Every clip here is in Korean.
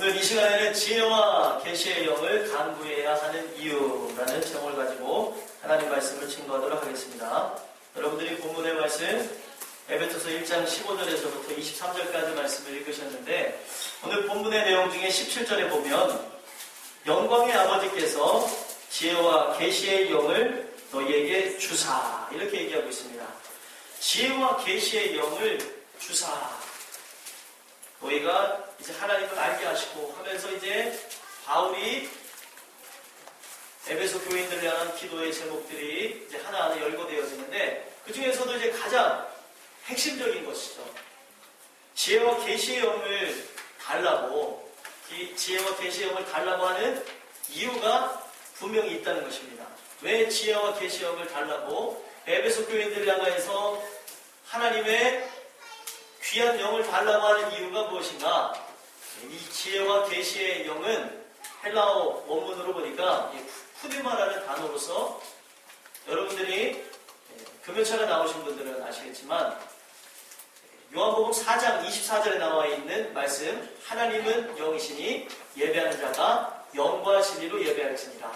오늘 이 시간에는 지혜와 계시의 영을 간구해야 하는 이유라는 제목을 가지고 하나님 말씀을 증거하도록 하겠습니다. 여러분들이 본문의 말씀 에베소서 1장 15절에서부터 23절까지 말씀을 읽으셨는데, 오늘 본문의 내용 중에 17절에 보면 영광의 아버지께서 지혜와 계시의 영을 너희에게 주사, 이렇게 얘기하고 있습니다. 지혜와 계시의 영을 주사, 너희가 이제 하나님을 알게 하시고 하면서 이제 바울이 에베소 교인들을 향한 기도의 제목들이 이제 하나하나 열거되어지는데, 그 중에서도 이제 가장 핵심적인 것이죠. 지혜와 계시의 영을 달라고, 지혜와 계시의 영을 달라고 하는 이유가 분명히 있다는 것입니다. 왜 지혜와 계시의 영을 달라고 에베소 교인들을 향해서 하나님의 귀한 영을 달라고 하는 이유가 무엇인가? 이 지혜와 계시의 영은 헬라어 원문으로 보니까 푸디마라는 단어로서, 여러분들이 금요차가 나오신 분들은 아시겠지만 요한복음 4장 24절에 나와 있는 말씀, 하나님은 영이시니 예배하는 자가 영과 진리로 예배할지니라.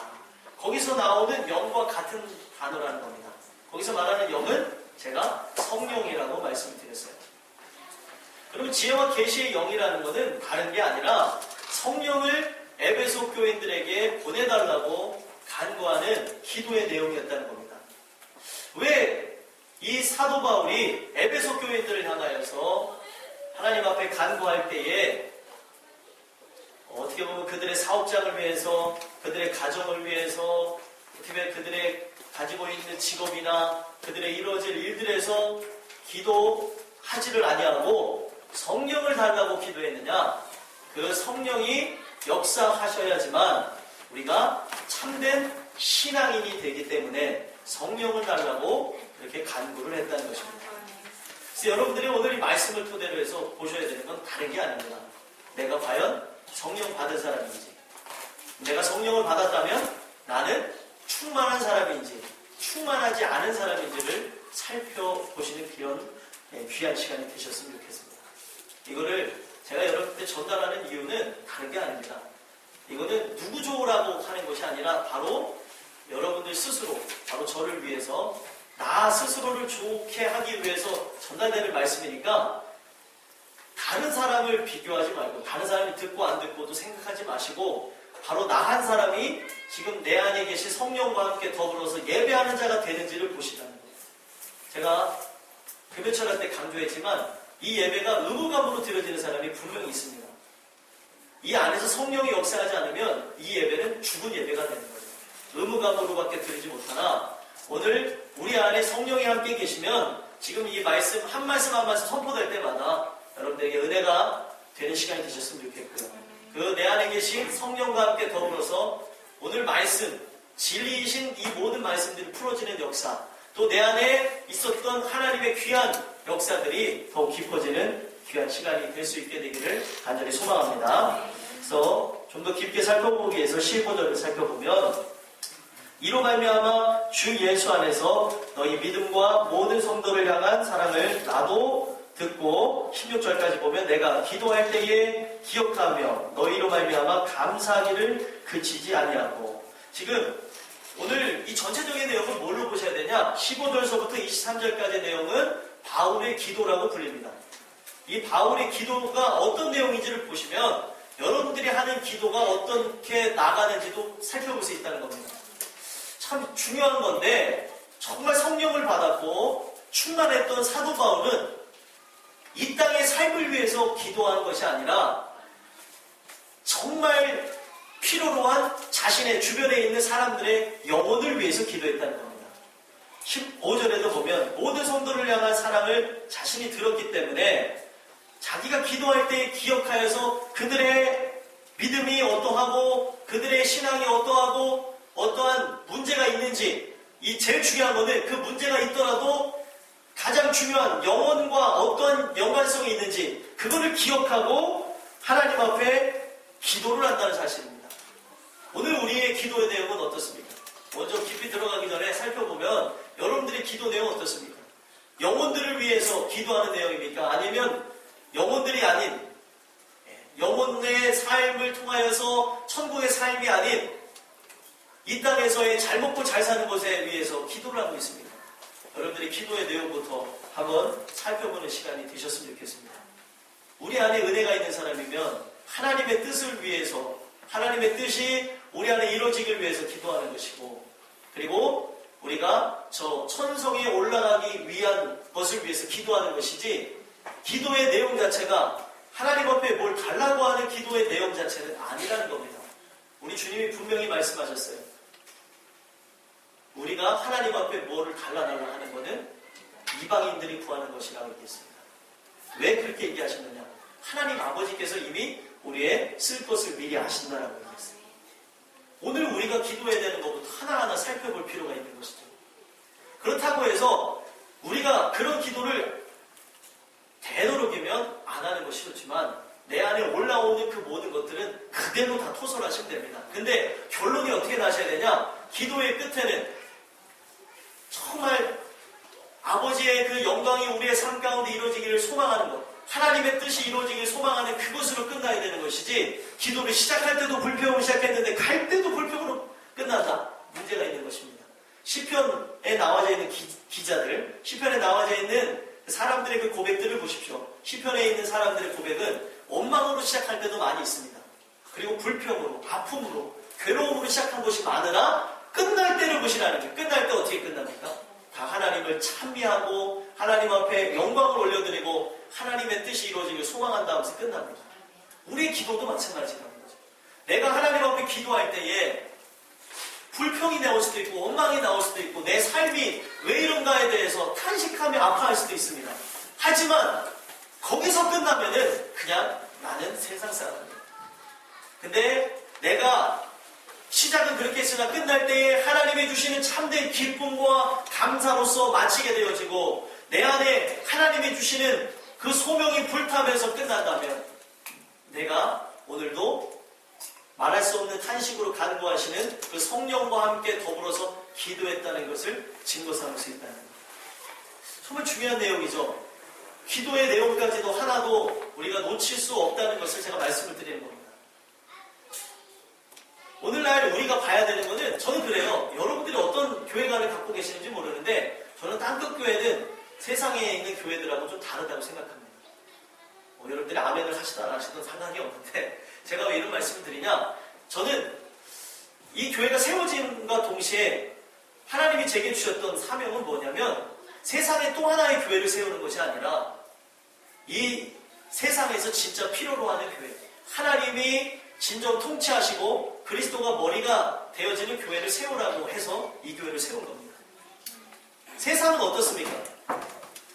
거기서 나오는 영과 같은 단어라는 겁니다. 거기서 말하는 영은 제가 성령이라고 말씀을 드렸어요. 그러면 지혜와 계시의 영이라는 것은 다른 게 아니라 성령을 에베소 교인들에게 보내달라고 간구하는 기도의 내용이었다는 겁니다. 왜 이 사도 바울이 에베소 교인들을 향하여서 하나님 앞에 간구할 때에 어떻게 보면 그들의 사업장을 위해서, 그들의 가정을 위해서, 어떻게 보면 그들의 가지고 있는 직업이나 그들의 이루어질 일들에서 기도하지를 아니하고 성령을 달라고 기도했느냐? 그 성령이 역사하셔야지만 우리가 참된 신앙인이 되기 때문에 성령을 달라고 그렇게 간구를 했다는 것입니다. 그래서 여러분들이 오늘 이 말씀을 토대로 해서 보셔야 되는 건 다른 게 아닙니다. 내가 과연 성령 받은 사람인지, 내가 성령을 받았다면 나는 충만한 사람인지 충만하지 않은 사람인지를 살펴보시는 귀한 시간이 되셨으면 좋겠습니다. 이거를 제가 여러분한테 전달하는 이유는 다른 게 아닙니다. 이거는 누구 좋으라고 하는 것이 아니라 바로 여러분들 스스로, 바로 저를 위해서, 나 스스로를 좋게 하기 위해서 전달되는 말씀이니까 다른 사람을 비교하지 말고, 다른 사람이 듣고 안 듣고도 생각하지 마시고 바로 나 한 사람이 지금 내 안에 계신 성령과 함께 더불어서 예배하는 자가 되는지를 보시라는 거예요. 제가 금요철 때 강조했지만 이 예배가 의무감으로 드려지는 사람이 분명히 있습니다. 이 안에서 성령이 역사하지 않으면 이 예배는 죽은 예배가 되는 거죠. 의무감으로밖에 드리지 못하나 오늘 우리 안에 성령이 함께 계시면 지금 이 말씀 한 말씀 한 말씀 선포될 때마다 여러분들에게 은혜가 되는 시간이 되셨으면 좋겠고요. 그 내 안에 계신 성령과 함께 더불어서 오늘 말씀, 진리이신 이 모든 말씀들이 풀어지는 역사, 또 내 안에 있었던 하나님의 귀한 역사들이 더욱 깊어지는 귀한 시간이 될 수 있게 되기를 간절히 소망합니다. 그래서 좀 더 깊게 살펴보기 위해서 15절을 살펴보면, 이로 말미암아 주 예수 안에서 너희 믿음과 모든 성도를 향한 사랑을 나도 듣고, 16절까지 보면 내가 기도할 때에 기억하며 너희로 말미암아 감사하기를 그치지 아니하고. 지금 오늘 이 전체적인 내용을 뭘로 보셔야 되냐? 15절서부터 23절까지의 내용은 바울의 기도라고 불립니다. 이 바울의 기도가 어떤 내용인지를 보시면 여러분들이 하는 기도가 어떻게 나가는지도 살펴볼 수 있다는 겁니다. 참 중요한 건데, 정말 성령을 받았고 충만했던 사도 바울은 이 땅의 삶을 위해서 기도하는 것이 아니라 정말 필요로 한 자신의 주변에 있는 사람들의 영혼을 위해서 기도했다는 겁니다. 15절에도 보면 모든 성도를 향한 사랑을 자신이 들었기 때문에 자기가 기도할 때 기억하여서 그들의 믿음이 어떠하고 그들의 신앙이 어떠하고 어떠한 문제가 있는지, 이 제일 중요한 것은 그 문제가 있더라도 가장 중요한 영혼과 어떠한 연관성이 있는지 그거를 기억하고 하나님 앞에 기도를 한다는 사실입니다. 오늘 우리의 기도의 내용은 어떻습니까? 먼저 깊이 들어가기 전에 살펴보면 여러분들의 기도 내용은 어떻습니까? 영혼들을 위해서 기도하는 내용입니까? 아니면 영혼들이 아닌 영혼의 삶을 통하여서 천국의 삶이 아닌 이 땅에서의 잘 먹고 잘 사는 것에 위해서 기도를 하고 있습니다. 여러분들이 기도의 내용부터 한번 살펴보는 시간이 되셨으면 좋겠습니다. 우리 안에 은혜가 있는 사람이면 하나님의 뜻을 위해서, 하나님의 뜻이 우리 안에 이루어지길 위해서 기도하는 것이고, 그리고 우리가 저 천성에 올라가기 위한 것을 위해서 기도하는 것이지, 기도의 내용 자체가 하나님 앞에 뭘 달라고 하는 기도의 내용 자체는 아니라는 겁니다. 우리 주님이 분명히 말씀하셨어요. 우리가 하나님 앞에 뭐를 달라달라 하는 것은 이방인들이 구하는 것이라고 얘기했습니다. 왜 그렇게 얘기하셨느냐? 하나님 아버지께서 이미 우리의 쓸 것을 미리 아신다라고 얘기했어요. 오늘 우리가 기도해야 되는 것부터 하나하나 살펴볼 필요가 있는 것이죠. 그렇다고 해서 우리가 그런 기도를 되도록이면 안 하는 것이 좋지만 내 안에 올라오는 그 모든 것들은 그대로 다 토설하시면 됩니다. 근데 결론이 어떻게 나셔야 되냐? 기도의 끝에는 정말 아버지의 그 영광이 우리의 삶 가운데 이루어지기를 소망하는 것, 하나님의 뜻이 이루어지기를 소망하는 그것으로 끝나야 되는 것이지, 기도를 시작할 때도 불평으로 시작했는데 갈 때도 불평으로 끝난다. 문제가 있는 것입니다. 시편에 나와져 있는 기자들, 시편에 나와져 있는 사람들의 그 고백들을 보십시오. 시편에 있는 사람들의 고백은 원망으로 시작할 때도 많이 있습니다. 그리고 불평으로, 아픔으로, 괴로움으로 시작한 것이 많으나 끝날 때를 보시라는 게, 끝날 때 어떻게 끝납니까? 다 하나님을 찬미하고 하나님 앞에 영광을 올려드리고 하나님의 뜻이 이루어지길 소망한다 하면서 끝납니다. 우리의 기도도 마찬가지라는 거죠. 내가 하나님 앞에 기도할 때에 불평이 나올 수도 있고 원망이 나올 수도 있고 내 삶이 왜 이런가에 대해서 탄식하며 아파할 수도 있습니다. 하지만 거기서 끝나면은 그냥 나는 세상 사람이야. 근데 내가 시작은 그렇게 했으나 끝날 때에 하나님이 주시는 참된 기쁨과 감사로서 마치게 되어지고 내 안에 하나님이 주시는 그 소명이 불타면서 끝난다면 내가 오늘도 말할 수 없는 탄식으로 간구하시는 그 성령과 함께 더불어서 기도했다는 것을 증거 삼을 수 있다는 것. 정말 중요한 내용이죠. 기도의 내용까지도 하나도 우리가 놓칠 수 없다는 것을 제가 말씀을 드리는 겁니다. 오늘날 우리가 봐야 되는 것은, 저는 그래요. 여러분들이 어떤 교회관을 갖고 계시는지 모르는데 저는 땅끝 교회는 세상에 있는 교회들하고 좀 다르다고 생각합니다. 여러분들이 아멘을 하시든 안 하시든 상관이 없는데 제가 왜 이런 말씀을 드리냐, 저는 이 교회가 세워짐과 동시에 하나님이 제게 주셨던 사명은 뭐냐면 세상에 또 하나의 교회를 세우는 것이 아니라 이 세상에서 진짜 필요로 하는 교회, 하나님이 진정 통치하시고 그리스도가 머리가 되어지는 교회를 세우라고 해서 이 교회를 세운 겁니다. 세상은 어떻습니까?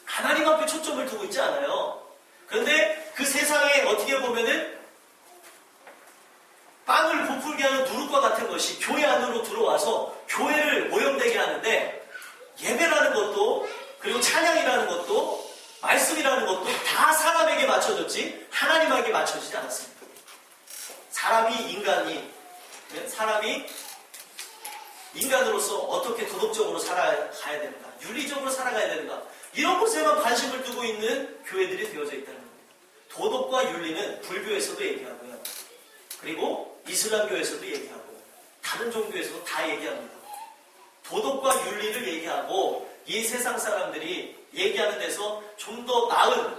하나님 앞에 초점을 두고 있지 않아요. 그런데 그 세상에 어떻게 보면은 빵을 부풀게 하는 누룩과 같은 것이 교회 안으로 들어와서 교회를 오염되게 하는데, 예배라는 것도 그리고 찬양이라는 것도 말씀이라는 것도 다 사람에게 맞춰졌지 하나님에게 맞춰지지 않았습니다. 사람이 인간으로서 어떻게 도덕적으로 살아가야 되는가, 윤리적으로 살아가야 되는가, 이런 것에만 관심을 두고 있는 교회들이 되어져 있다는 겁니다. 도덕과 윤리는 불교에서도 얘기하고요. 그리고 이슬람교에서도 얘기하고 다른 종교에서도 다 얘기합니다. 도덕과 윤리를 얘기하고 이 세상 사람들이 얘기하는 데서 좀 더 나은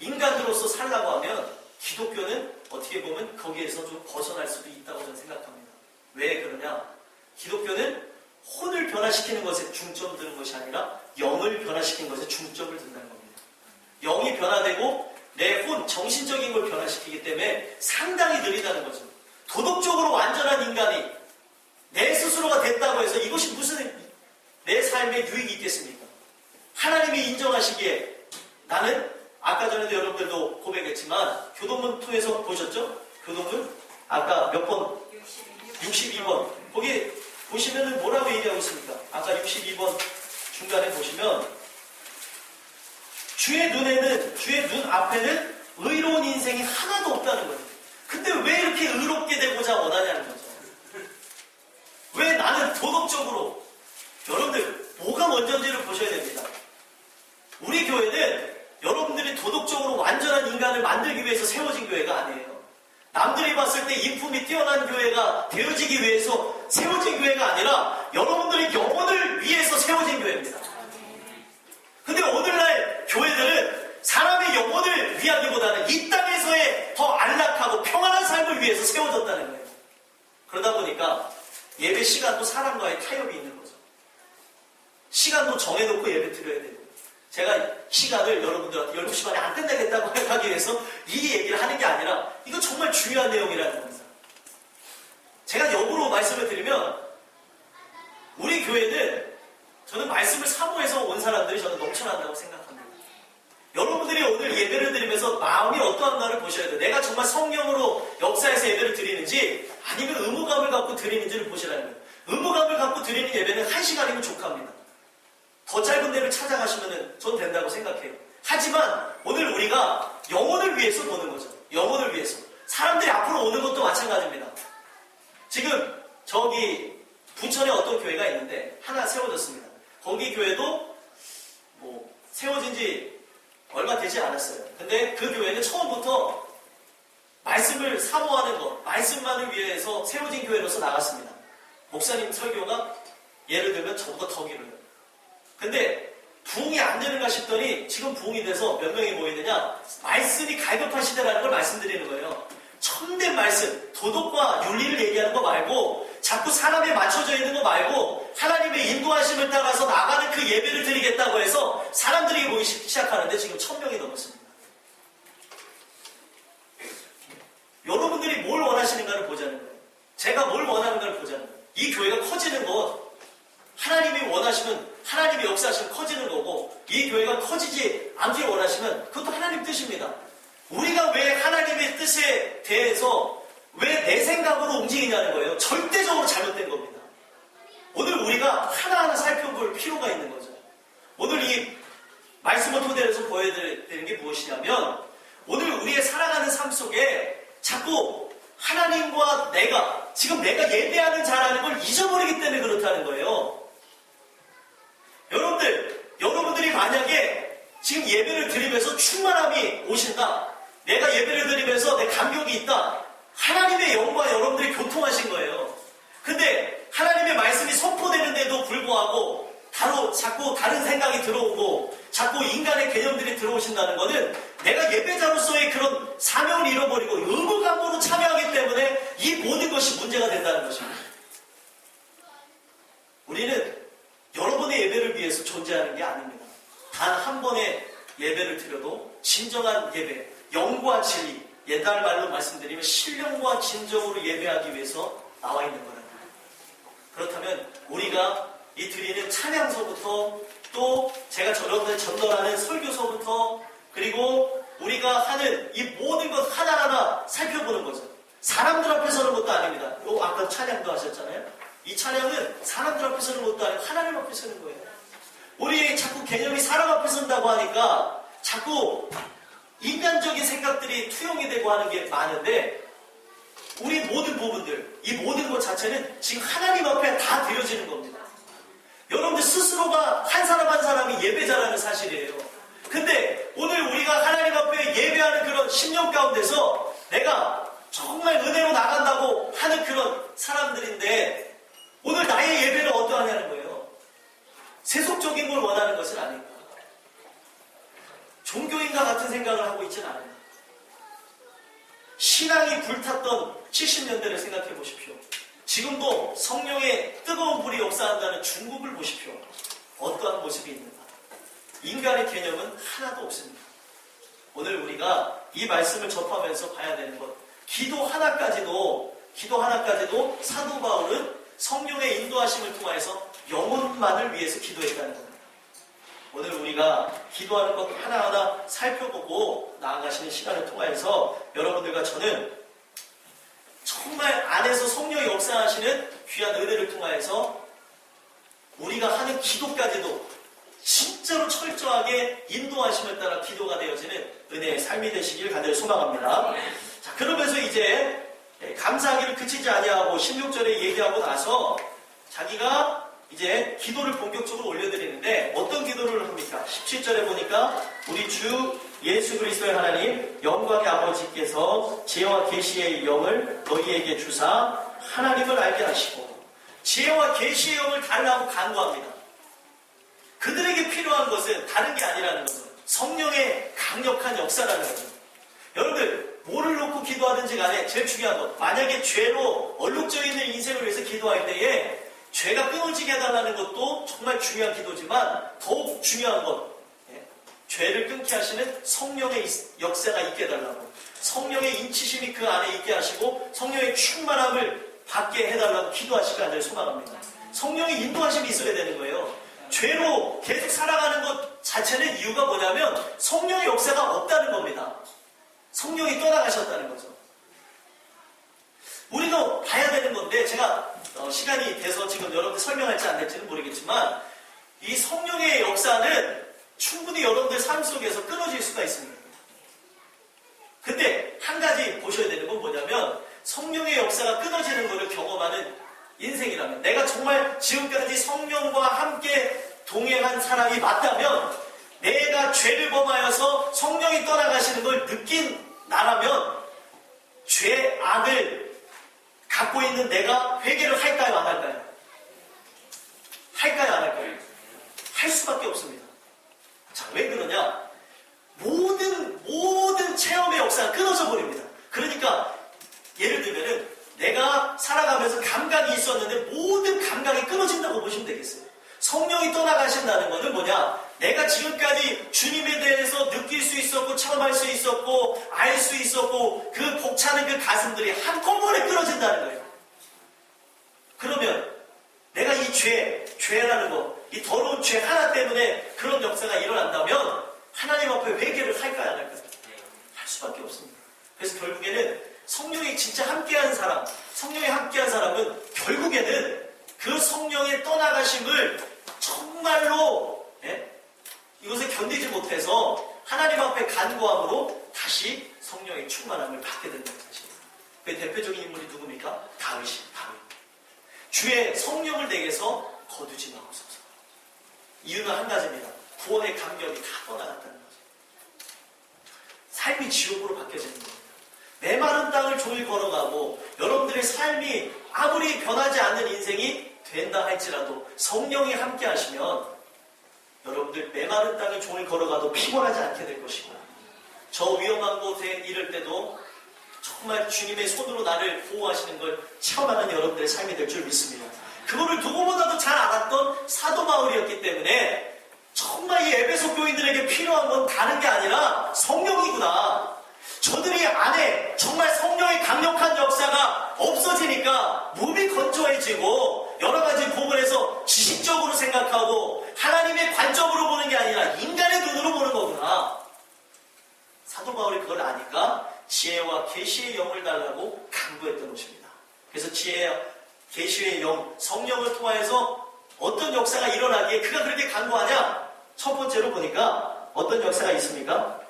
인간으로서 살라고 하면 기독교는 어떻게 보면 거기에서 좀 벗어날 수도 있다고 저는 생각합니다. 왜 그러냐? 기독교는 혼을 변화시키는 것에 중점을 두는 것이 아니라 영을 변화시키는 것에 중점을 둔다는 겁니다. 영이 변화되고 내 혼, 정신적인 걸 변화시키기 때문에 상당히 느리다는 거죠. 도덕적으로 완전한 인간이 내 스스로가 됐다고 해서 이것이 무슨 내 삶에 유익이 있겠습니까? 하나님이 인정하시기에 나는 아까 전에도 여러분들도 고백했지만 교동문 통해서 보셨죠? 교동문 아까 몇 번? 62번. 거기 보시면은 뭐라고 얘기하고 있습니까? 아까 62번 중간에 보시면 주의 눈 앞에는 의로운 인생이 하나도 없다는 거예요. 근데 왜 이렇게 의롭게 되고자 원하냐는 거죠. 왜 나는 도덕적으로, 여러분들 뭐가 먼저인지를 보셔야 됩니다. 우리 교회는 여러분들이 도덕적으로 완전한 인간을 만들기 위해서 세워진 교회가 아니에요. 아무리 봤을 때 인품이 뛰어난 교회가 되어지기 위해서 세워진 교회가 아니라 여러분들의 영혼을 위해서 세워진 교회입니다. 근데 오늘날 교회들은 사람의 영혼을 위하기보다는 이 땅에서의 더 안락하고 평안한 삶을 위해서 세워졌다는 거예요. 그러다 보니까 예배 시간도 사람과의 타협이 있는 거죠. 시간도 정해놓고 예배 드려야 되고, 제가 시간을 여러분들한테 12시 반에 안 끝내겠다고 하기 위해서 이 얘기를 하는 게 아니라 이거 정말 중요한 내용이라는 겁니다. 제가 역으로 말씀을 드리면 우리 교회는 저는 말씀을 사모해서 온 사람들이 저는 넘쳐난다고 생각합니다. 여러분들이 오늘 예배를 드리면서 마음이 어떠한가를 보셔야 돼요. 내가 정말 성령으로 역사에서 예배를 드리는지 아니면 의무감을 갖고 드리는지를 보시라는 거예요. 의무감을 갖고 드리는 예배는 1시간이면 족합니다. 더 짧은 데를 찾아가시면 전 된다고 생각해요. 하지만 오늘 우리가 영혼을 위해서 보는 거죠. 영혼을 위해서. 사람들이 앞으로 오는 것도 마찬가지입니다. 지금 저기 부천에 어떤 교회가 있는데 하나 세워졌습니다. 거기 교회도 뭐 세워진 지 얼마 되지 않았어요. 근데 그 교회는 처음부터 말씀을 사모하는 것, 말씀만을 위해서 세워진 교회로서 나갔습니다. 목사님 설교가 예를 들면 저보다 더 길어요. 근데 부흥이 안 되는가 싶더니 지금 부흥이 돼서 몇 명이 모이느냐, 말씀이 갈급한 시대라는 걸 말씀드리는 거예요. 참된 말씀, 도덕과 윤리를 얘기하는 거 말고 자꾸 사람에 맞춰져 있는 거 말고 하나님의 인도하심을 따라서 나가는 그 예배를 드리겠다고 해서 사람들이 모이기 시작하는데 지금 1000명이 넘었습니다. 여러분들이 뭘 원하시는가를 보자는 거예요. 제가 뭘 원하는가를 보자는 거예요. 이 교회가 커지는 것, 하나님이 원하시면 하나님의 역사하시면 커지는 거고, 이 교회가 커지지 않길 원하시면 그것도 하나님 뜻입니다. 우리가 왜 하나님의 뜻에 대해서 왜 내 생각으로 움직이냐는 거예요. 절대적으로 잘못된 겁니다. 오늘 우리가 하나하나 살펴볼 필요가 있는 거죠. 오늘 이 말씀을 토대로 해서 보여드리는 게 무엇이냐면, 오늘 우리의 살아가는 삶 속에 자꾸 하나님과 지금 내가 예배하는 자라는 걸 잊어버리기 때문에 그렇다는 거예요. 여러분들이 만약에 지금 예배를 드리면서 충만함이 오신다, 내가 예배를 드리면서 내 감격이 있다, 하나님의 영과 여러분들이 교통하신 거예요. 근데 하나님의 말씀이 선포되는데도 불구하고 자꾸 다른 생각이 들어오고 자꾸 인간의 개념들이 들어오신다는 것은 내가 예배자로서의 그런 사명을 잃어버리고 의무감으로 참여하기 때문에 이 모든 것이 문제가 된다는 것입니다. 우리는 여러분의 예배를 위해서 존재하는 게 아닙니다. 단 한 번의 예배를 드려도 진정한 예배, 영과 진리, 옛날 말로 말씀드리면 신령과 진정으로 예배하기 위해서 나와 있는 거랍니다. 그렇다면 우리가 이 드리는 찬양서부터, 또 제가 여러분들 전달하는 설교서부터, 그리고 우리가 하는 이 모든 것 하나하나 살펴보는 거죠. 사람들 앞에 서는 것도 아닙니다. 아까 찬양도 하셨잖아요. 이 찬양은 사람들 앞에 서는 것도 아니고 하나님 앞에 서는 거예요. 우리 자꾸 개념이 사람 앞에 선다고 하니까 자꾸 인간적인 생각들이 투영이 되고 하는 게 많은데, 우리 모든 부분들, 이 모든 것 자체는 지금 하나님 앞에 다 드려지는 겁니다. 여러분들 스스로가 한 사람 한 사람이 예배자라는 사실이에요. 근데 오늘 우리가 하나님 앞에 예배하는 그런 심령 가운데서 내가 정말 은혜로 나간다고 하는 그런 사람들인데, 오늘 나의 예배는 어떠하냐는 거예요. 세속적인 걸 원하는 것은 아닙니다. 종교인과 같은 생각을 하고 있지는 않아요. 신앙이 불탔던 70년대를 생각해 보십시오. 지금도 성령의 뜨거운 불이 역사한다는 중국을 보십시오. 어떠한 모습이 있는가. 인간의 개념은 하나도 없습니다. 오늘 우리가 이 말씀을 접하면서 봐야 되는 것, 기도 하나까지도 사도 바울은 성령의 인도하심을 통해서 영혼만을 위해서 기도했다는 겁니다. 오늘 우리가 기도하는 것 하나하나 살펴보고 나아가시는 시간을 통해서 여러분들과 저는 정말 안에서 성령이 역사하시는 귀한 은혜를 통해서 우리가 하는 기도까지도 진짜로 철저하게 인도하심을 따라 기도가 되어지는 은혜의 삶이 되시길 간절히 소망합니다. 자, 그러면서 이제 감사하기를 그치지 아니하고 16절에 얘기하고 나서 자기가 이제 기도를 본격적으로 올려드리는데 어떤 기도를 합니까? 17절에 보니까 우리 주 예수 그리스도의 하나님 영광의 아버지께서 지혜와 계시의 영을 너희에게 주사 하나님을 알게 하시고 지혜와 계시의 영을 달라고 간구합니다. 그들에게 필요한 것은 다른 게 아니라는 거죠. 성령의 강력한 역사라는 거죠. 여러분들 뭐를 놓고 기도하든지 간에 제일 중요한 것, 만약에 죄로 얼룩져 있는 인생을 위해서 기도할 때에 죄가 끊어지게 해달라는 것도 정말 중요한 기도지만 더욱 중요한 것, 죄를 끊게 하시는 성령의 역사가 있게 해달라고, 성령의 인치심이 그 안에 있게 하시고 성령의 충만함을 받게 해달라고 기도하시기 안을 소망합니다. 성령의 인도하심이 있어야 되는 거예요. 죄로 계속 살아가는 것 자체는 이유가 뭐냐면 성령의 역사가 없다는 겁니다. 성령이 떠나가셨다는 거죠. 우리도 봐야 되는 건데 제가 시간이 돼서 지금 여러분들 설명할지 안 될지는 모르겠지만 이 성령의 역사는 충분히 여러분들 삶 속에서 끊어질 수가 있습니다. 근데 한 가지 보셔야 되는 건 뭐냐면 성령의 역사가 끊어지는 것을 경험하는 인생이라면, 내가 정말 지금까지 성령과 함께 동행한 사람이 맞다면, 내가 죄를 범하여서 성령이 떠나가시는 걸 느낀 나라면 죄 악을 갖고 있는 내가 회개를 할까요 안 할까요? 할까요 안 할까요? 할 수밖에 없습니다. 자, 왜 그러냐? 모든 체험의 역사가 끊어져 버립니다. 그러니까 예를 들면은 내가 살아가면서 감각이 있었는데 모든 감각이 끊어진다고 보시면 되겠어요. 성령이 떠나가신다는 것은 뭐냐? 내가 지금까지 주님에 대해서 느낄 수 있었고 체험할 수 있었고 알 수 있었고 그 벅차는 그 가슴들이 한꺼번에 끊어진다는 거예요. 그러면 내가 이 죄라는 거, 이 더러운 죄 하나 때문에 그런 역사가 일어난다면 하나님 앞에 회개를 할까요 안 할까요? 할 수밖에 없습니다. 그래서 결국에는 성령이 진짜 함께한 사람, 성령이 함께한 사람은 결국에는 그 성령의 떠나가심을 정말로 이것을 견디지 못해서 하나님 앞에 간구함으로 다시 성령의 충만함을 받게 된다는 사실입니다. 그 대표적인 인물이 누굽니까? 다윗. 주의 성령을 내게서 거두지 마옵소서. 이유는 한 가지입니다. 구원의 감격이 다 떠나갔다는 거죠. 삶이 지옥으로 바뀌어지는 겁니다. 메마른 땅을 종일 걸어가고 여러분들의 삶이 아무리 변하지 않는 인생이 된다 할지라도 성령이 함께 하시면 여러분들 메마른 땅을 종일 걸어가도 피곤하지 않게 될 것이고, 저 위험한 곳에 이를 때도 정말 주님의 손으로 나를 보호하시는 걸 체험하는 여러분들의 삶이 될 줄 믿습니다. 그거를 누구보다도 잘 알았던 사도 바울이었기 때문에 정말 이 에베소 교인들에게 필요한 건 다른 게 아니라 성령이구나. 저들이 안에 정말 성령의 강력한 역사가 없어지니까 몸이 건조해지고 여러 가지 부분에서 지식적으로 생각하고 하나님의 관점으로 보는 게 아니라 인간의 눈으로 보는 거구나. 사도 바울이 그걸 아니까 지혜와 계시의 영을 달라고 간구했던 것입니다. 그래서 지혜와 계시의 영, 성령을 통하여서 어떤 역사가 일어나기에 그가 그렇게 간구하냐? 첫 번째로 보니까 어떤 역사가 있습니까?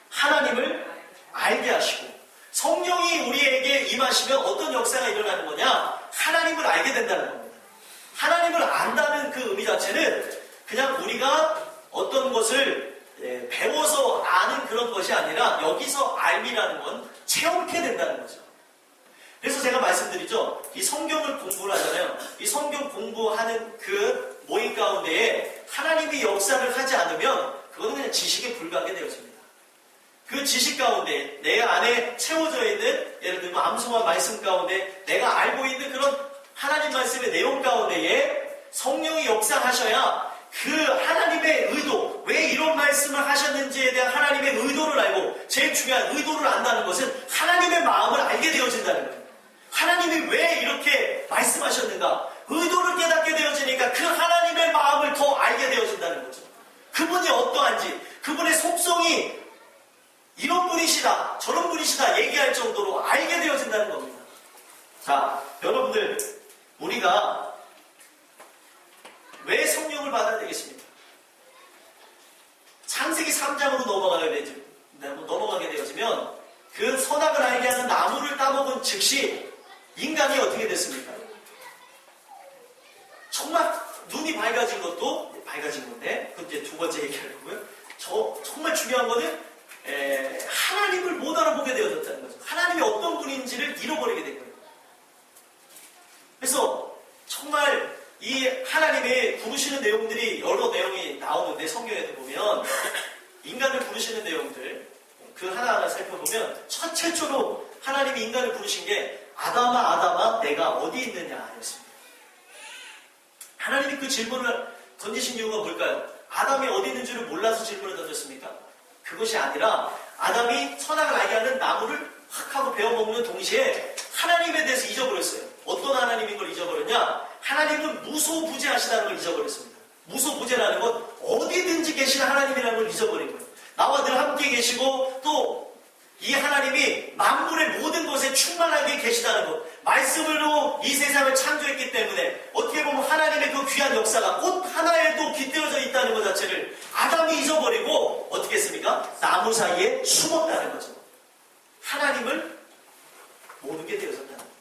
하나님을 알게 하시고, 성령이 우리에게 임하시면 어떤 역사가 일어나는 거냐? 하나님을 알게 된다는 겁니다. 하나님을 안다는 그 의미 자체는 그냥 우리가 어떤 것을 배워서 아는 그런 것이 아니라 여기서 알미라는 건 체험케 된다는 거죠. 그래서 제가 말씀드리죠. 이 성경을 공부를 하잖아요. 이 성경 공부하는 그 모임 가운데에 하나님이 역사를 하지 않으면 그거는 그냥 지식에 불과하게 되어집니다. 그 지식 가운데 내 안에 채워져 있는, 예를 들면 암송한 말씀 가운데 내가 알고 있는 그런 하나님 말씀의 내용 가운데에 성령이 역사하셔야 그 하나님의 의도, 왜 이런 말씀을 하셨는지에 대한 하나님의 의도를 알고, 제일 중요한 의도를 안다는 것은 하나님의 마음을 알게 되어진다는 거예요. 하나님이 왜 이렇게 말씀하셨는가, 의도를 깨닫게 되어지니까 그 하나님의 마음을 더 알게 되어진다는 거죠. 그분이 어떠한지, 그분의 속성이 이런 분이시다, 저런 분이시다 얘기할 정도로 알게 되어진다는 겁니다. 자, 여러분들, 우리가 왜 성령을 받아야 되겠습니까? 창세기 3장으로 넘어가게 되어지면 그 선악을 알게 하는 나무를 따먹은 즉시 인간이 어떻게 됐습니까? 정말 눈이 밝아진 건데, 그건 이제 두 번째 얘기하려고요. 정말 중요한 거는 하나님을 못 알아보게 되어졌다는 거죠. 하나님이 어떤 분인지를 잃어버리게 된 거예요. 그래서 정말 이 하나님의 부르시는 내용들이 여러 내용이 나오는데 성경에 보면 인간을 부르시는 내용들 그 하나하나 살펴보면 첫 최초로 하나님이 인간을 부르신 게 아담아 아담아 내가 어디 있느냐 였습니다. 하나님이 그 질문을 던지신 이유가 뭘까요? 아담이 어디 있는 줄을 몰라서 질문을 던졌습니까? 그것이 아니라 아담이 선악을 알게 하는 나무를 확 하고 베어먹는 동시에 하나님에 대해서 잊어버렸어요. 어떤 하나님인 걸 잊어버렸냐? 하나님은 무소부재하시다는 걸 잊어버렸습니다. 무소부재라는 건 어디든지 계신 하나님이라는 걸 잊어버린 거예요. 나와 늘 함께 계시고 또 이 하나님이 만물의 모든 것에 충만하게 계시다는 것, 말씀으로 이 세상을 창조했기 때문에 어떻게 보면 하나님의 그 귀한 역사가 꽃 하나에도 깃들어져 있다는 것 자체를 아담이 잊어버리고 어떻게 했습니까? 나무 사이에 숨었다는 거죠. 하나님을 모르게 되어졌다는 거예요.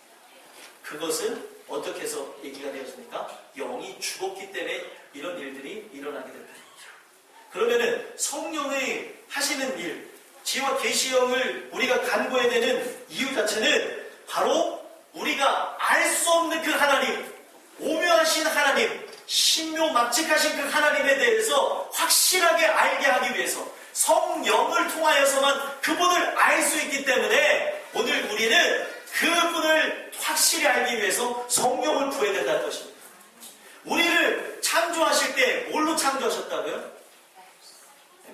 그것은 어떻게 해서 얘기가 되어집니까? 영이 죽었기 때문에 이런 일들이 일어나게 된다는 거죠. 그러면은 성령의 하시는 일, 지혜와 계시형을 우리가 간구해야 되는 이유 자체는 바로 우리가 알 수 없는 그 하나님, 오묘하신 하나님, 신묘막측하신 그 하나님에 대해서 확실하게 알게 하기 위해서 성령을 통하여서만 그분을 알 수 있기 때문에 오늘 우리는 그분을 확실히 알기 위해서 성령을 구해야 된다는 것입니다. 우리를 창조하실 때 뭘로 창조하셨다고요?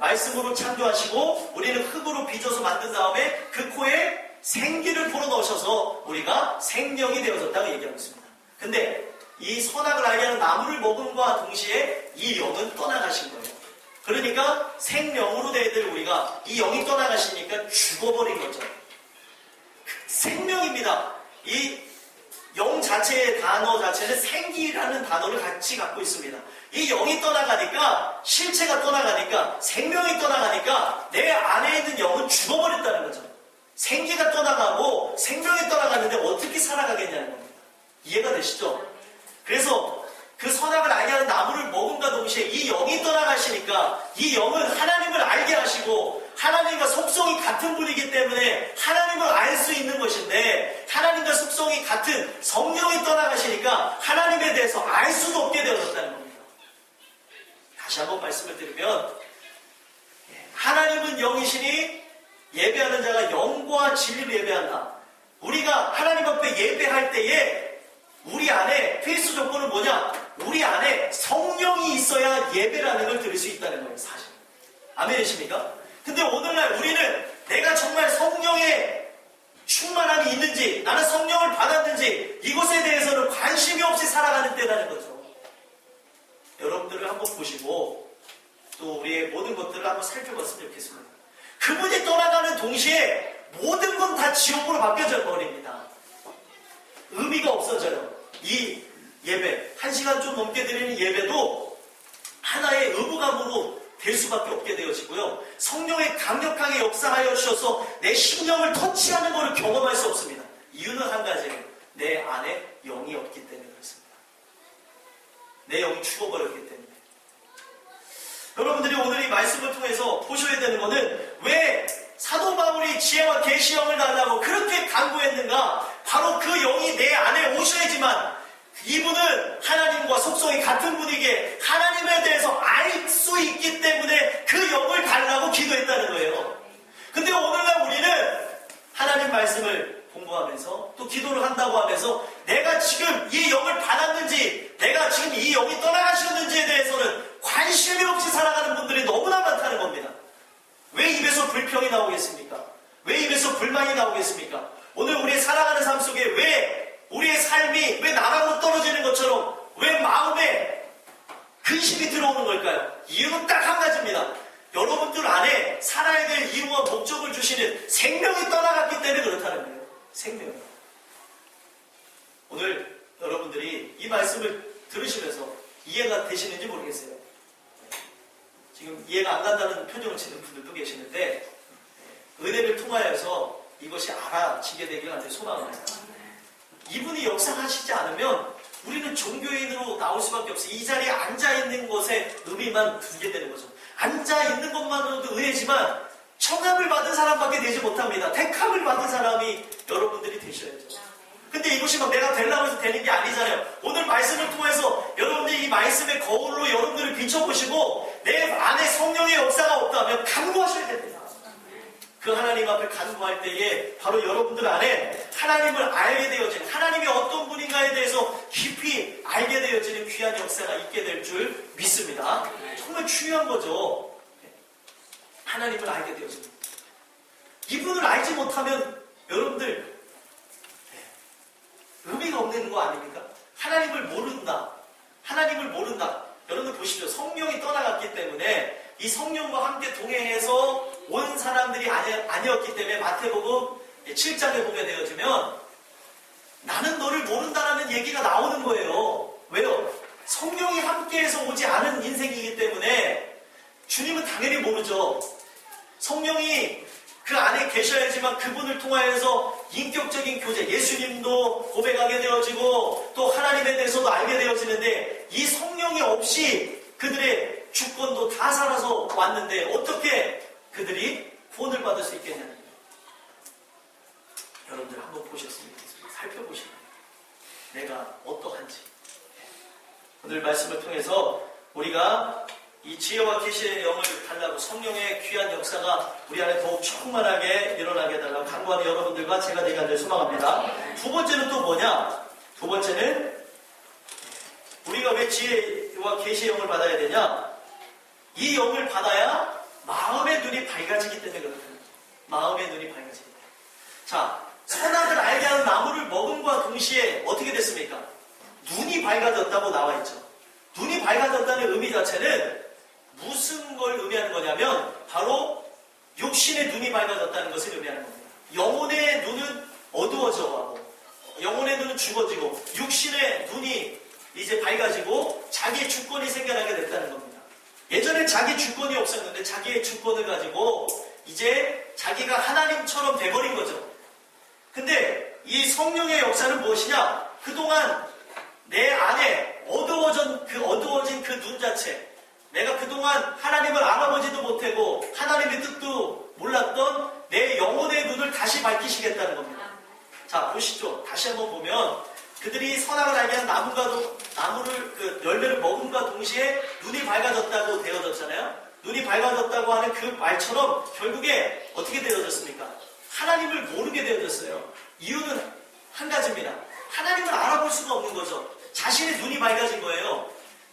말씀으로 창조하시고 우리는 흙으로 빚어서 만든 다음에 그 코에 생기를 불어넣으셔서 우리가 생명이 되어졌다고 얘기하고 있습니다. 근데 이 선악을 알게 하는 나무를 먹음과 동시에 이 영은 떠나가신 거예요. 그러니까 생명으로 돼야 될 우리가 이 영이 떠나가시니까 죽어버린 거죠. 생명입니다. 이 영 자체의 단어 자체는 생기라는 단어를 같이 갖고 있습니다. 이 영이 떠나가니까, 실체가 떠나가니까, 생명이 떠나가니까 내 안에 있는 영은 죽어버렸다는 거죠. 생기가 떠나가고 생명이 떠나갔는데 어떻게 살아가겠냐는 겁니다. 이해가 되시죠? 그래서 그 선악을 알게 하는 나무를 먹음과 동시에 이 영이 떠나가시니까 이 영은 하나님을 알게 하시고 하나님과 속성이 같은 분이기 때문에 하나님을 알 수 있는 것인데 하나님과 속성이 같은 성령이 떠나가시니까 하나님에 대해서 알 수도 없게 되어졌다는 겁니다. 다시 한번 말씀을 드리면 하나님은 영이시니 예배하는 자가 영과 진리로 예배한다. 우리가 하나님 앞에 예배할 때에 우리 안에 필수 조건은 뭐냐? 우리 안에 성령이 있어야 예배라는 걸 드릴 수 있다는 거예요, 사실. 아멘이십니까? 근데 오늘날 우리는 내가 정말 성령의 충만함이 있는지, 나는 성령을 받았는지, 이것에 대해서는 관심이 없이 살아가는 때라는 거죠. 여러분들을 한번 보시고, 또 우리의 모든 것들을 한번 살펴봤으면 좋겠습니다. 그분이 떠나가는 동시에 모든 건 다 지옥으로 바뀌어져 버립니다. 의미가 없어져요. 이 예배, 1시간 좀 넘게 드리는 예배도 하나의 의무감으로 될 수밖에 없게 되어지고요. 성령의 강력하게 역사하여 주셔서 내 심령을 터치하는 것을 경험할 수 없습니다. 이유는 한 가지예요. 내 안에 영이 없기 때문에 그렇습니다. 내 영이 죽어버렸기 때문에. 여러분들이 오늘 이 말씀을 통해서 보셔야 되는 것은 왜 사도 바울이 지혜와 계시형을 달라고 그렇게 간구했는가? 바로 그 영이 내 안에 오셔야지만 이분은 하나님과 속성이 같은 분이기에 하나님에 대해서 알 수 있기 때문에 그 영을 달라고 기도했다는 거예요. 근데 오늘날 우리는 하나님 말씀을 공부하면서 또 기도를 한다고 하면서 내가 지금 이 영을 받았는지 내가 지금 이 영이 떠나가셨는지에 대해서는 관심이 없이 살아가는 분들이 너무나 많다는 겁니다. 왜 입에서 불평이 나오겠습니까? 왜 입에서 불만이 나오겠습니까? 오늘 우리의 살아가는 삶 속에 왜 우리의 삶이 왜 나랑으로 떨어지는 것처럼 왜 마음에 근심이 들어오는 걸까요? 이유는 딱 한 가지입니다. 여러분들 안에 살아야 될 이유와 목적을 주시는 생명이 떠나갔기 때문에 그렇다는 거예요. 생명이. 오늘 여러분들이 이 말씀을 들으시면서 이해가 되시는지 모르겠어요. 지금 이해가 안 간다는 표정을 짓는 분들도 계시는데 은혜를 통하여서 이것이 알아지게 되기를 간절히 소망합니다. 이분이 역사하시지 않으면 우리는 종교인으로 나올 수밖에 없어요. 이 자리에 앉아있는 것에 의미만 두게 되는 거죠. 앉아 있는 것만으로도 은혜지만 청함을 받은 사람밖에 되지 못합니다. 택함을 받은 사람이 여러분들이 되셔야죠. 근데 이것이 막 내가 되려고 해서 되는 게 아니잖아요. 오늘 말씀을 통해서 여러분들이 이 말씀의 거울로 여러분들을 비춰보시고 내 안에 성령의 역사가 없다면 간구하셔야 됩니다. 그 하나님 앞에 간구할 때에 바로 여러분들 안에 하나님을 알게 되어지는, 하나님이 어떤 분인가에 대해서 깊이 알게 되어지는 귀한 역사가 있게 될 줄 믿습니다. 정말 중요한 거죠. 하나님을 알게 되어지는. 이분을 알지 못하면 여러분들 의미가 없는 거 아닙니까? 하나님을 모른다. 하나님을 모른다. 여러분들 보십시오. 성령이 떠나갔기 때문에 이 성령과 함께 동행해서 온 사람들이 아니었기 때문에 마태복음 7장에 보게 되어지면 나는 너를 모른다라는 얘기가 나오는 거예요. 왜요? 성령이 함께해서 오지 않은 인생이기 때문에 주님은 당연히 모르죠. 성령이 그 안에 계셔야지만 그분을 통하여서 인격적인 교제, 예수님도 고백하게 되어지고 또 하나님에 대해서도 알게 되어지는데 이 성령이 없이 그들의 주권도 다 살아서 왔는데 어떻게 그들이 구원을 받을 수 있겠냐는 거예요. 여러분들 한번 보셨으면 좋겠습니다. 살펴보시면 내가 어떠한지. 오늘 말씀을 통해서 우리가 이 지혜와 계시의 영을 달라고 성령의 귀한 역사가 우리 안에 더욱 충만하게 일어나게 해달라고 간구하는 여러분들과 제가 되게 하길 소망합니다. 두 번째는 또 뭐냐? 두 번째는 우리가 왜 지혜와 계시의 영을 받아야 되냐? 이 영을 받아야 마음의 눈이 밝아지기 때문에 그렇습니다. 마음의 눈이 밝아지기 때문에. 자, 선악을 알게 하는 나무를 먹음과 동시에 어떻게 됐습니까? 눈이 밝아졌다고 나와 있죠. 눈이 밝아졌다는 의미 자체는 무슨 걸 의미하는 거냐면 바로 육신의 눈이 밝아졌다는 것을 의미하는 겁니다. 영혼의 눈은 어두워져가고 영혼의 눈은 죽어지고 육신의 눈이 이제 밝아지고 자기의 주권이 생겨나게 됐다는 겁니다. 예전에 자기 주권이 없었는데 자기의 주권을 가지고 이제 자기가 하나님처럼 돼버린 거죠. 근데 이 성령의 역사는 무엇이냐? 그동안 내 안에 어두워진 그 눈 자체, 내가 그동안 하나님을 알아보지도 못하고 하나님의 뜻도 몰랐던 내 영혼의 눈을 다시 밝히시겠다는 겁니다. 자, 보시죠. 다시 한번 보면 그들이 선악을 알게 한 나무를 그 열매를 먹음과 동시에 눈이 밝아졌다고 되어졌잖아요. 눈이 밝아졌다고 하는 그 말처럼 결국에 어떻게 되어졌습니까? 하나님을 모르게 되어졌어요. 이유는 한 가지입니다. 하나님을 알아볼 수가 없는 거죠. 자신의 눈이 밝아진 거예요.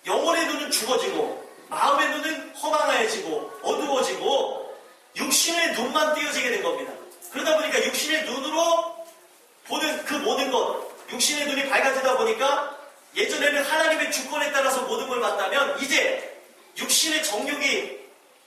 영혼의 눈은 죽어지고 마음의 눈은 허망해지고 어두워지고 육신의 눈만 띄어지게 된 겁니다. 그러다 보니까 육신의 눈으로 보는 그 모든 것, 육신의 눈이 밝아지다 보니까 예전에는 하나님의 주권에 따라서 모든 걸 봤다면 이제 육신의 정욕이,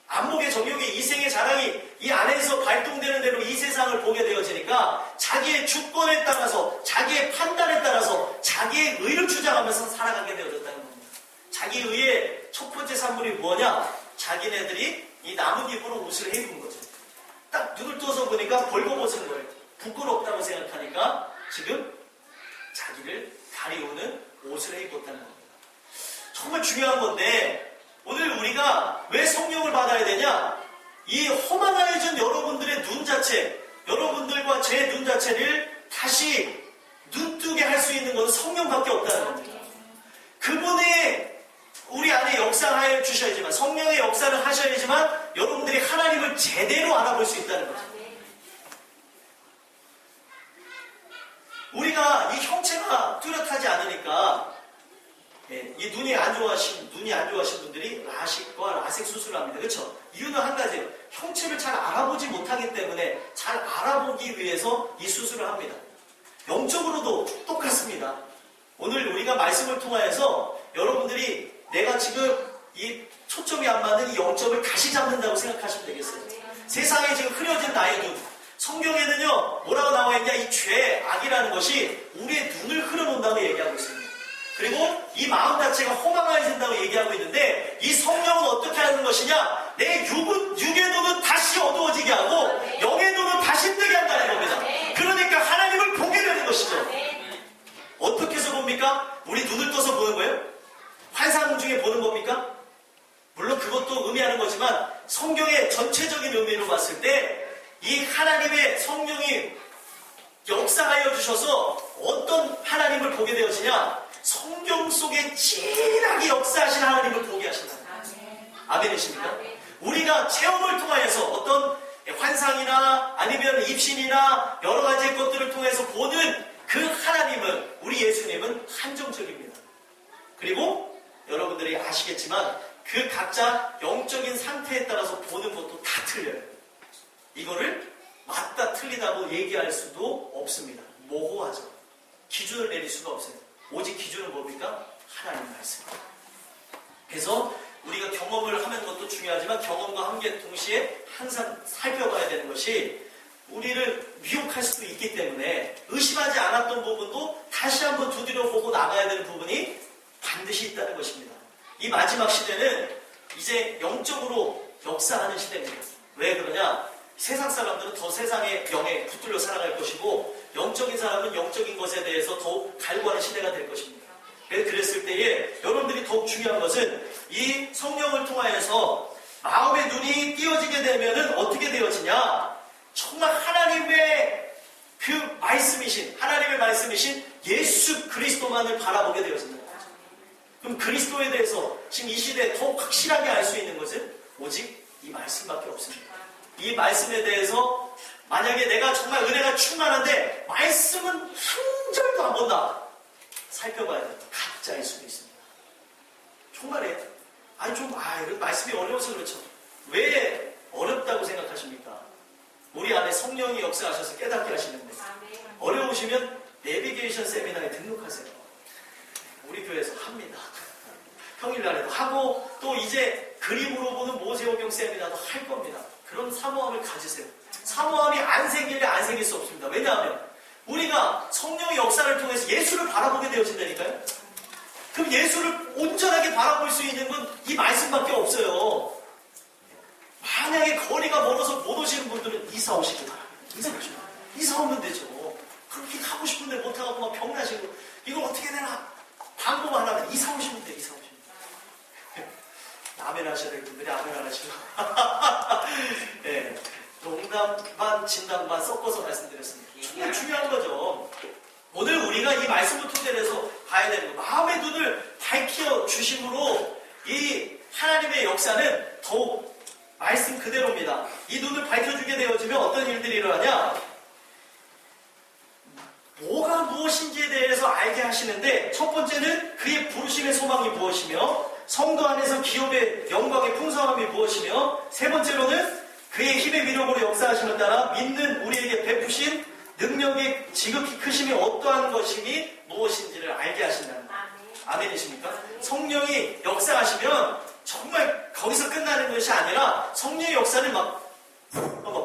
안목의 정욕이, 이생의 자랑이 이 안에서 발동되는 대로 이 세상을 보게 되어지니까 자기의 주권에 따라서, 자기의 판단에 따라서 자기의 의를 주장하면서 살아가게 되어졌다는 겁니다. 자기 의의 첫 번째 산물이 뭐냐? 자기네들이 이 나뭇잎으로 옷을 해입은 거죠. 딱 눈을 떠서 보니까 벌거벗은 거예요. 부끄럽다고 생각하니까 지금 자기를 가리우는 옷을 해입었다는 겁니다. 정말 중요한 건데 오늘 우리가 왜 성령을 받아야 되냐? 이 허망해진 여러분들의 눈 자체, 여러분들과 제 눈 자체를 다시 눈뜨게 할 수 있는 것은 성령밖에 없다는 겁니다. 그분의 우리 안에 역사하여 주셔야지만, 성령의 역사를 하셔야지만 여러분들이 하나님을 제대로 알아볼 수 있다는 거죠. 우리가 이 형체가 뚜렷하지 않으니까 이 눈이 안 좋아하신 분들이 라식과 라섹 수술을 합니다. 그렇죠? 이유는 한 가지예요. 형체를 잘 알아보지 못하기 때문에 잘 알아보기 위해서 이 수술을 합니다. 영적으로도 똑같습니다. 오늘 우리가 말씀을 통하여서 여러분들이 내가 지금 이 초점이 안 맞는 이 영점을 다시 잡는다고 생각하시면 되겠어요. 세상에 지금 흐려진 나의 눈. 성경에는요, 뭐라고 나와 있냐? 이 죄, 악이라는 것이 우리의 눈을 흐려놓는다고 얘기하고 있습니다. 그리고 이 마음 자체가 허망해진다고 얘기하고 있는데 이 성령은 어떻게 하는 것이냐? 내 육의 눈은 다시 어두워지게 하고 영의 눈은 다시 뜨게 한다는 겁니다. 그러니까 하나님을 보게 되는 것이죠. 어떻게 해서 봅니까? 우리 눈을 떠서 보는 거예요? 환상 중에 보는 겁니까? 물론 그거 그것도 의미하는 거지만 성경의 전체적인 의미로 봤을 때 이 하나님의 성령이 역사하여 주셔서 어떤 하나님을 보게 되어지냐? 성경 속에 진하게 역사하신 하나님을 보게 하신다. 아멘이십니까? 우리가 체험을 통하여서 어떤 환상이나 아니면 입신이나 여러 가지 것들을 통해서 보는 그 하나님은, 우리 예수님은 한정적입니다. 그리고 여러분들이 아시겠지만 그 각자 영적인 상태에 따라서 보는 것도 다 틀려요. 이거를 맞다 틀리다고 얘기할 수도 없습니다. 모호하죠. 기준을 내릴 수가 없어요. 오직 기준은 뭡니까? 하나님 말씀입니다. 그래서 우리가 경험을 하는 것도 중요하지만 경험과 함께 동시에 항상 살펴봐야 되는 것이 우리를 미혹할 수도 있기 때문에 의심하지 않았던 부분도 다시 한번 두드려보고 나가야 되는 부분이 반드시 있다는 것입니다. 이 마지막 시대는 이제 영적으로 역사하는 시대입니다. 왜 그러냐? 세상 사람들은 더 세상의 영에 붙들려 살아갈 것이고 영적인 사람은 영적인 것에 대해서 더욱 갈구하는 시대가 될 것입니다. 그랬을 때에 여러분들이 더욱 중요한 것은 이 성령을 통하여서 마음의 눈이 띄어지게 되면은 어떻게 되어지냐? 정말 하나님의 그 말씀이신, 하나님의 말씀이신 예수 그리스도만을 바라보게 되어진다. 그럼 그리스도에 대해서 지금 이 시대에 더욱 확실하게 알 수 있는 것은 오직 이 말씀밖에 없습니다. 이 말씀에 대해서 만약에 내가 정말 은혜가 충만한데 말씀은 한 절도 안 본다. 살펴봐야 됩니다. 가짜일 수도 있습니다. 정말이에요. 이런 말씀이 어려워서 그렇죠. 왜 어렵다고 생각하십니까? 우리 안에 성령이 역사하셔서 깨닫게 하시는데 어려우시면 내비게이션 세미나에 등록하세요. 우리 교회에서 합니다. 평일날에도 하고 또 이제 그림으로 보는 모세오경 세미나도 할 겁니다. 그런 사모함을 가지세요. 사모함이 안 생길래 안 생길 수 없습니다. 왜냐하면 우리가 성령의 역사를 통해서 예수를 바라보게 되어진다니까요. 그럼 예수를 온전하게 바라볼 수 있는 건 이 말씀밖에 없어요. 만약에 거리가 멀어서 못 오시는 분들은 이사 오시기 바랍니다. 이사 오면 되죠. 그렇게 가고 싶은데 못하고 막 병나시고 이걸 어떻게 되나 방법 하나는 이사 오시면 돼요. 이사 오시면 돼요. 아멘 하셔야 될 분들이 아멘 안 하시고 네, 농담 반 진담 반 섞어서 말씀드렸습니다. 정말 중요한 거죠. 오늘 우리가 이 말씀을 토대로 해서 봐야 되는 거. 마음의 눈을 밝혀 주심으로 이 하나님의 역사는 더욱 말씀 그대로입니다. 이 눈을 밝혀주게 되어지면 어떤 일들이 일어나냐? 뭐가 무엇인지에 대해서 알게 하시는데 첫 번째는 그의 부르심의 소망이 무엇이며 성도 안에서 기업의 영광의 풍성함이 무엇이며 세 번째로는 그의 힘의 위력으로 역사하심을 따라 믿는 우리에게 베푸신 능력의 지극히 크심이 어떠한 것이니 무엇인지를 알게 하신다는 거예요. 아멘이십니까? 성령이 역사하시면 정말 거기서 끝나는 것이 아니라 성령의 역사는 막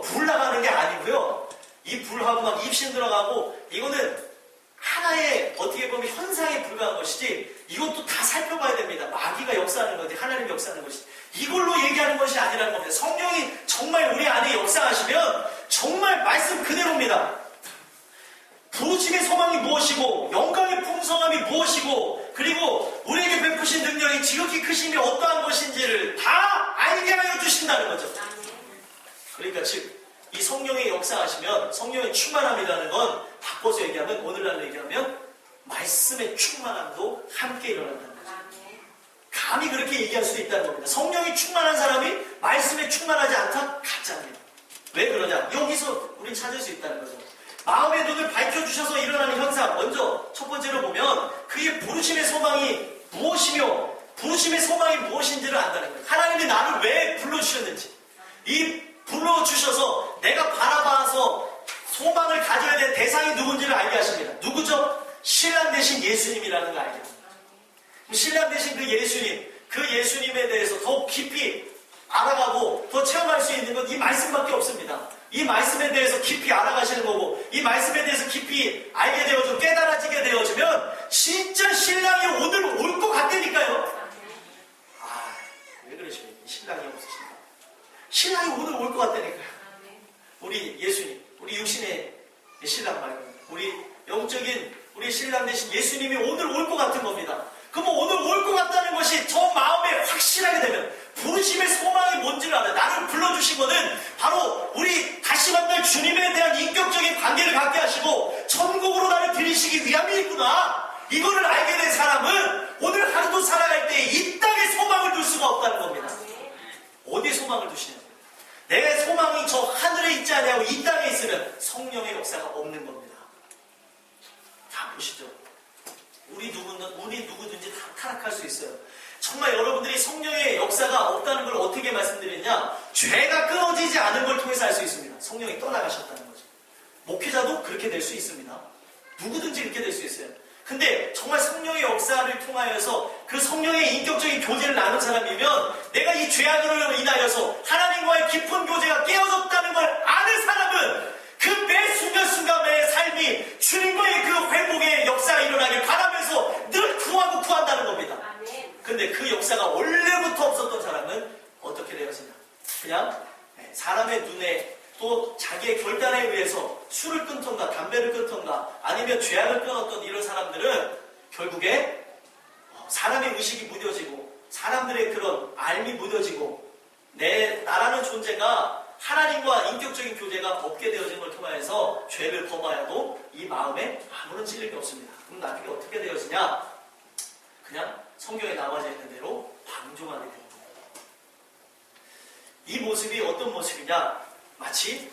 불 나가는 게 아니고요. 이 불하고 막 입신 들어가고 이거는 하나의 어떻게 보면 현상에 불과한 것이지 이것도 다 살펴봐야 됩니다. 마귀가 역사하는 것이 하나님 역사하는 것이 이걸로 얘기하는 것이 아니라는 겁니다. 성령이 정말 우리 안에 역사하시면 정말 말씀 그대로입니다. 부르심의 소망이 무엇이고 영광의 풍성함이 무엇이고 그리고 우리에게 베푸신 능력이 지극히 크심이 어떠한 것인지를 다 알게 하여 주신다는 거죠. 그러니까 즉 이 성령의 역사하시면 성령의 충만함이라는 건 바꿔서 얘기하면 오늘날로 얘기하면 말씀의 충만함도 함께 일어난다는 거죠. 감히 그렇게 얘기할 수도 있다는 겁니다. 성령이 충만한 사람이 말씀에 충만하지 않다? 가짜입니다. 왜 그러냐? 여기서 우린 찾을 수 있다는 거죠. 마음의 눈을 밝혀주셔서 일어나는 현상 먼저 첫 번째로 보면 그의 부르심의 소망이 무엇이며 부르심의 소망이 무엇인지를 안다는 거예요. 하나님이 나를 왜 불러주셨는지 이 불러주셔서 내가 바라봐서 소망을 가져야 될 대상이 누군지를 알게 하십니다. 누구죠? 신랑 되신 예수님이라는 걸 알게 합니다. 신랑 되신 그 예수님에 대해서 더욱 깊이 알아가고 더 체험할 수 있는 건 이 말씀밖에 없습니다. 이 말씀에 대해서 깊이 알아가시는 거고 이 말씀에 대해서 깊이 알게 되어지고 깨달아지게 되어지면 진짜 신랑이 오늘 올 것 같다니까요. 왜 그러십니까? 신랑이 없으신가? 신랑이 오늘 올 것 같다니까요. 우리 예수님, 우리 육신의 신랑 말고 우리 영적인 우리 신랑 되신 예수님이 오늘 올 것 같은 겁니다. 그럼 오늘 올 것 같다는 것이 저 마음에 확실하게 되면 부르심의 소망이 뭔지를 알아요. 나를 불러주신 것은 바로 우리 다시 만날 주님에 대한 인격적인 관계를 갖게 하시고 천국으로 나를 들이시기 위함이 있구나. 이거를 알게 된 사람은 오늘 하루도 살아갈 때 이 땅에 소망을 둘 수가 없다는 겁니다. 어디에 소망을 두시냐? 내 소망이 저 하늘에 있지 않냐고 이 땅에 있으면 성령의 역사가 없는 겁니다. 다 보시죠. 우리 누구든지 다 타락할 수 있어요. 정말 여러분들이 성령의 역사가 없다는 걸 어떻게 말씀드리냐? 죄가 끊어지지 않은 걸 통해서 알 수 있습니다. 성령이 떠나가셨다는 거죠. 목회자도 그렇게 될 수 있습니다. 누구든지 이렇게 될 수 있어요. 근데 정말 성령의 역사를 통하여서 그 성령의 인격적인 교제를 나눈 사람이면 내가 이 죄악으로 인하여서 하나님과의 깊은 교제가 깨어졌다는 걸 아는 사람은 그 매 순간순간의 삶이 주님과의 그 회복의 역사가 일어나길 바라면서 늘 구하고 구한다는 겁니다. 근데 그 역사가 원래부터 없었던 사람은 어떻게 되었느냐? 그냥 사람의 눈에 또 자기의 결단에 의해서 술을 끊던가 담배를 끊던가 아니면 죄악을 끊었던 이런 사람들은 결국에 사람의 의식이 무뎌지고 사람들의 그런 알미 무뎌지고 나라는 존재가 하나님과 인격적인 교제가 없게 되어진 걸 통하여서 죄를 범하여도 이 마음에 아무런 찔림이 없습니다. 그럼 나중에 어떻게 되어지냐? 그냥 성경에 나와져 있는 대로 방종하게 됩니다. 이 모습이 어떤 모습이냐? 마치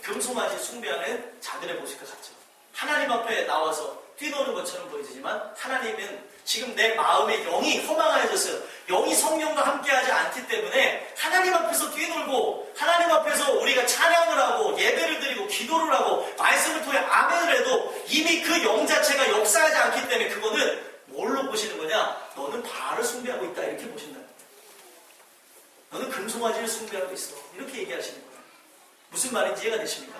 금송아지 숭배하는 자들의 모습과 같죠. 하나님 앞에 나와서 뛰노는 것처럼 보이지만 하나님은 지금 내 마음의 영이 허망해졌어요. 영이 성령과 함께하지 않기 때문에 하나님 앞에서 뛰놀고 하나님 앞에서 우리가 찬양을 하고 예배를 드리고 기도를 하고 말씀을 통해 아멘을 해도 이미 그 영 자체가 역사하지 않기 때문에 그거는 뭘로 보시는 거냐? 너는 바알을 숭배하고 있다 이렇게 보신다. 너는 금송아지를 숭배하고 있어 이렇게 얘기하시는 거예요. 무슨 말인지 이해가 되십니까?